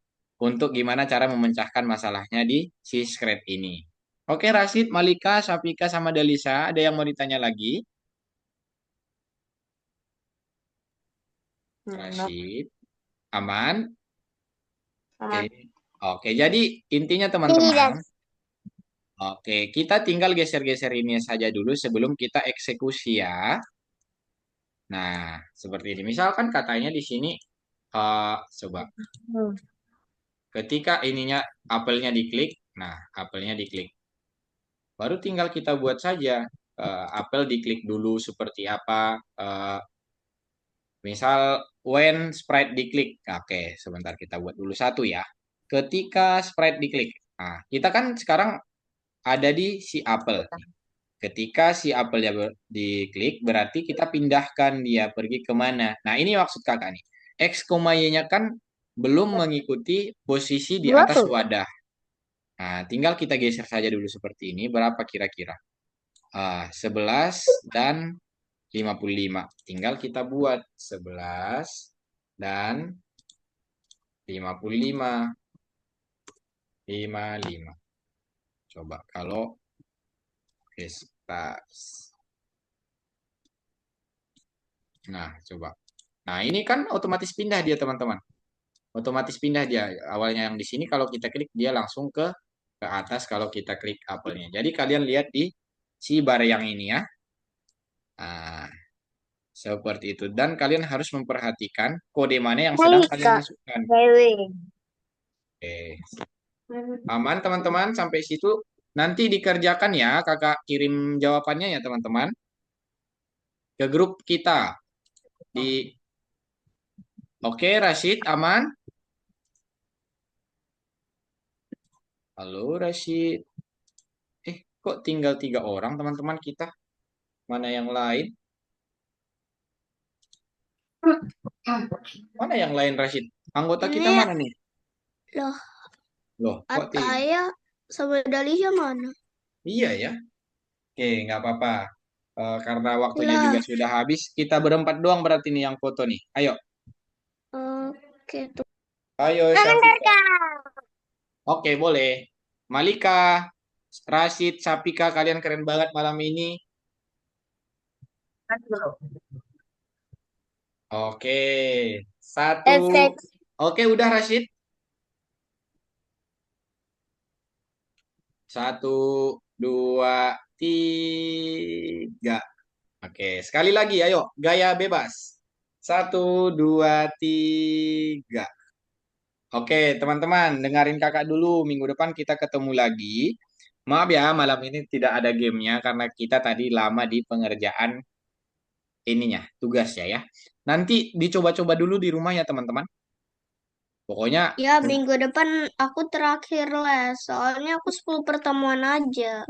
untuk gimana cara memecahkan masalahnya di si scratch ini. Oke, Rashid, Malika, Safika, sama Dalisa, ada yang mau ditanya lagi? Enggak. Rashid, aman? Oke. Aman. Oke, jadi intinya Tidak. teman-teman, oke, kita tinggal geser-geser ini saja dulu sebelum kita eksekusi ya. Nah, seperti ini. Misalkan katanya di sini, coba, ketika ininya apelnya diklik, nah, apelnya diklik. Baru tinggal kita buat saja, apel diklik dulu seperti apa. Misal, when sprite diklik. Oke, sebentar kita buat dulu satu ya. Ketika sprite diklik. Nah, kita kan sekarang ada di si apel. Ketika si apelnya diklik, berarti kita pindahkan dia pergi kemana. Nah, ini maksud kakak nih. X, Y-nya kan belum mengikuti posisi di atas Satu. wadah. Nah, tinggal kita geser saja dulu seperti ini. Berapa kira-kira? 11 dan 55. Tinggal kita buat 11 dan 55. 55. Coba kalau stars. Nah, coba. Nah, ini kan otomatis pindah dia, teman-teman. Otomatis pindah dia. Awalnya yang di sini kalau kita klik dia langsung ke atas kalau kita klik apelnya. Jadi kalian lihat di si bar yang ini ya. Nah, seperti itu. Dan kalian harus memperhatikan kode mana yang sedang kalian Malika. masukkan. Dewi. Oke. Aman, teman-teman. Sampai situ. Nanti dikerjakan ya. Kakak kirim jawabannya ya, teman-teman. Ke grup kita. Oke, Rashid, aman? Halo, Rashid. Kok tinggal 3 orang, teman-teman kita? Mana yang lain? Mana yang lain, Rashid? Anggota kita Ini mana nih? loh, Loh, kok tiga? Ataya sama Dalisha mana? Iya ya. Oke, nggak apa-apa. Karena waktunya juga Lah, sudah habis, kita berempat doang berarti nih yang foto nih. Ayo, oke tuh. ayo Sebentar, Syafika. Kak. Oke, boleh. Malika, Rashid, Syafika, kalian keren banget malam ini. Oke, satu. Efek. Oke, udah Rashid. Satu, dua, tiga. Oke, sekali lagi, ayo, gaya bebas. Satu, dua, tiga. Oke, teman-teman, dengarin kakak dulu. Minggu depan kita ketemu lagi. Maaf ya, malam ini tidak ada gamenya karena kita tadi lama di pengerjaan ininya, tugasnya ya. Nanti dicoba-coba dulu di rumah ya, teman-teman. Pokoknya, Ya, minggu depan aku terakhir les. Soalnya aku 10 pertemuan aja.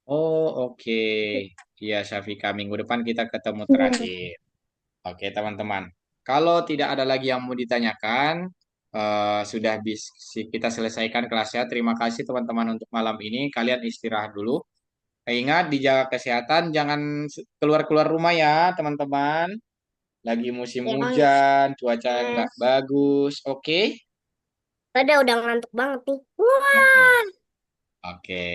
oh oke. Iya, Syafika, minggu depan kita ketemu terakhir. Oke, teman-teman. Kalau tidak ada lagi yang mau ditanyakan, sudah bisa kita selesaikan kelasnya. Terima kasih teman-teman untuk malam ini. Kalian istirahat dulu. Ingat, dijaga kesehatan, jangan keluar-keluar rumah ya, teman-teman. Lagi musim Yang hujan, cuaca nggak bagus. Oke? Udah ngantuk banget nih. Oke. Oke.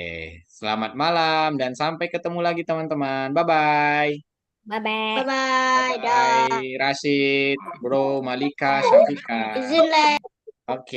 Selamat malam dan sampai ketemu lagi, teman-teman. Bye-bye. Bye-bye. bye-bye. Dah. Bye, Rashid, Bro, Malika, Syafika. Izin les. Oke.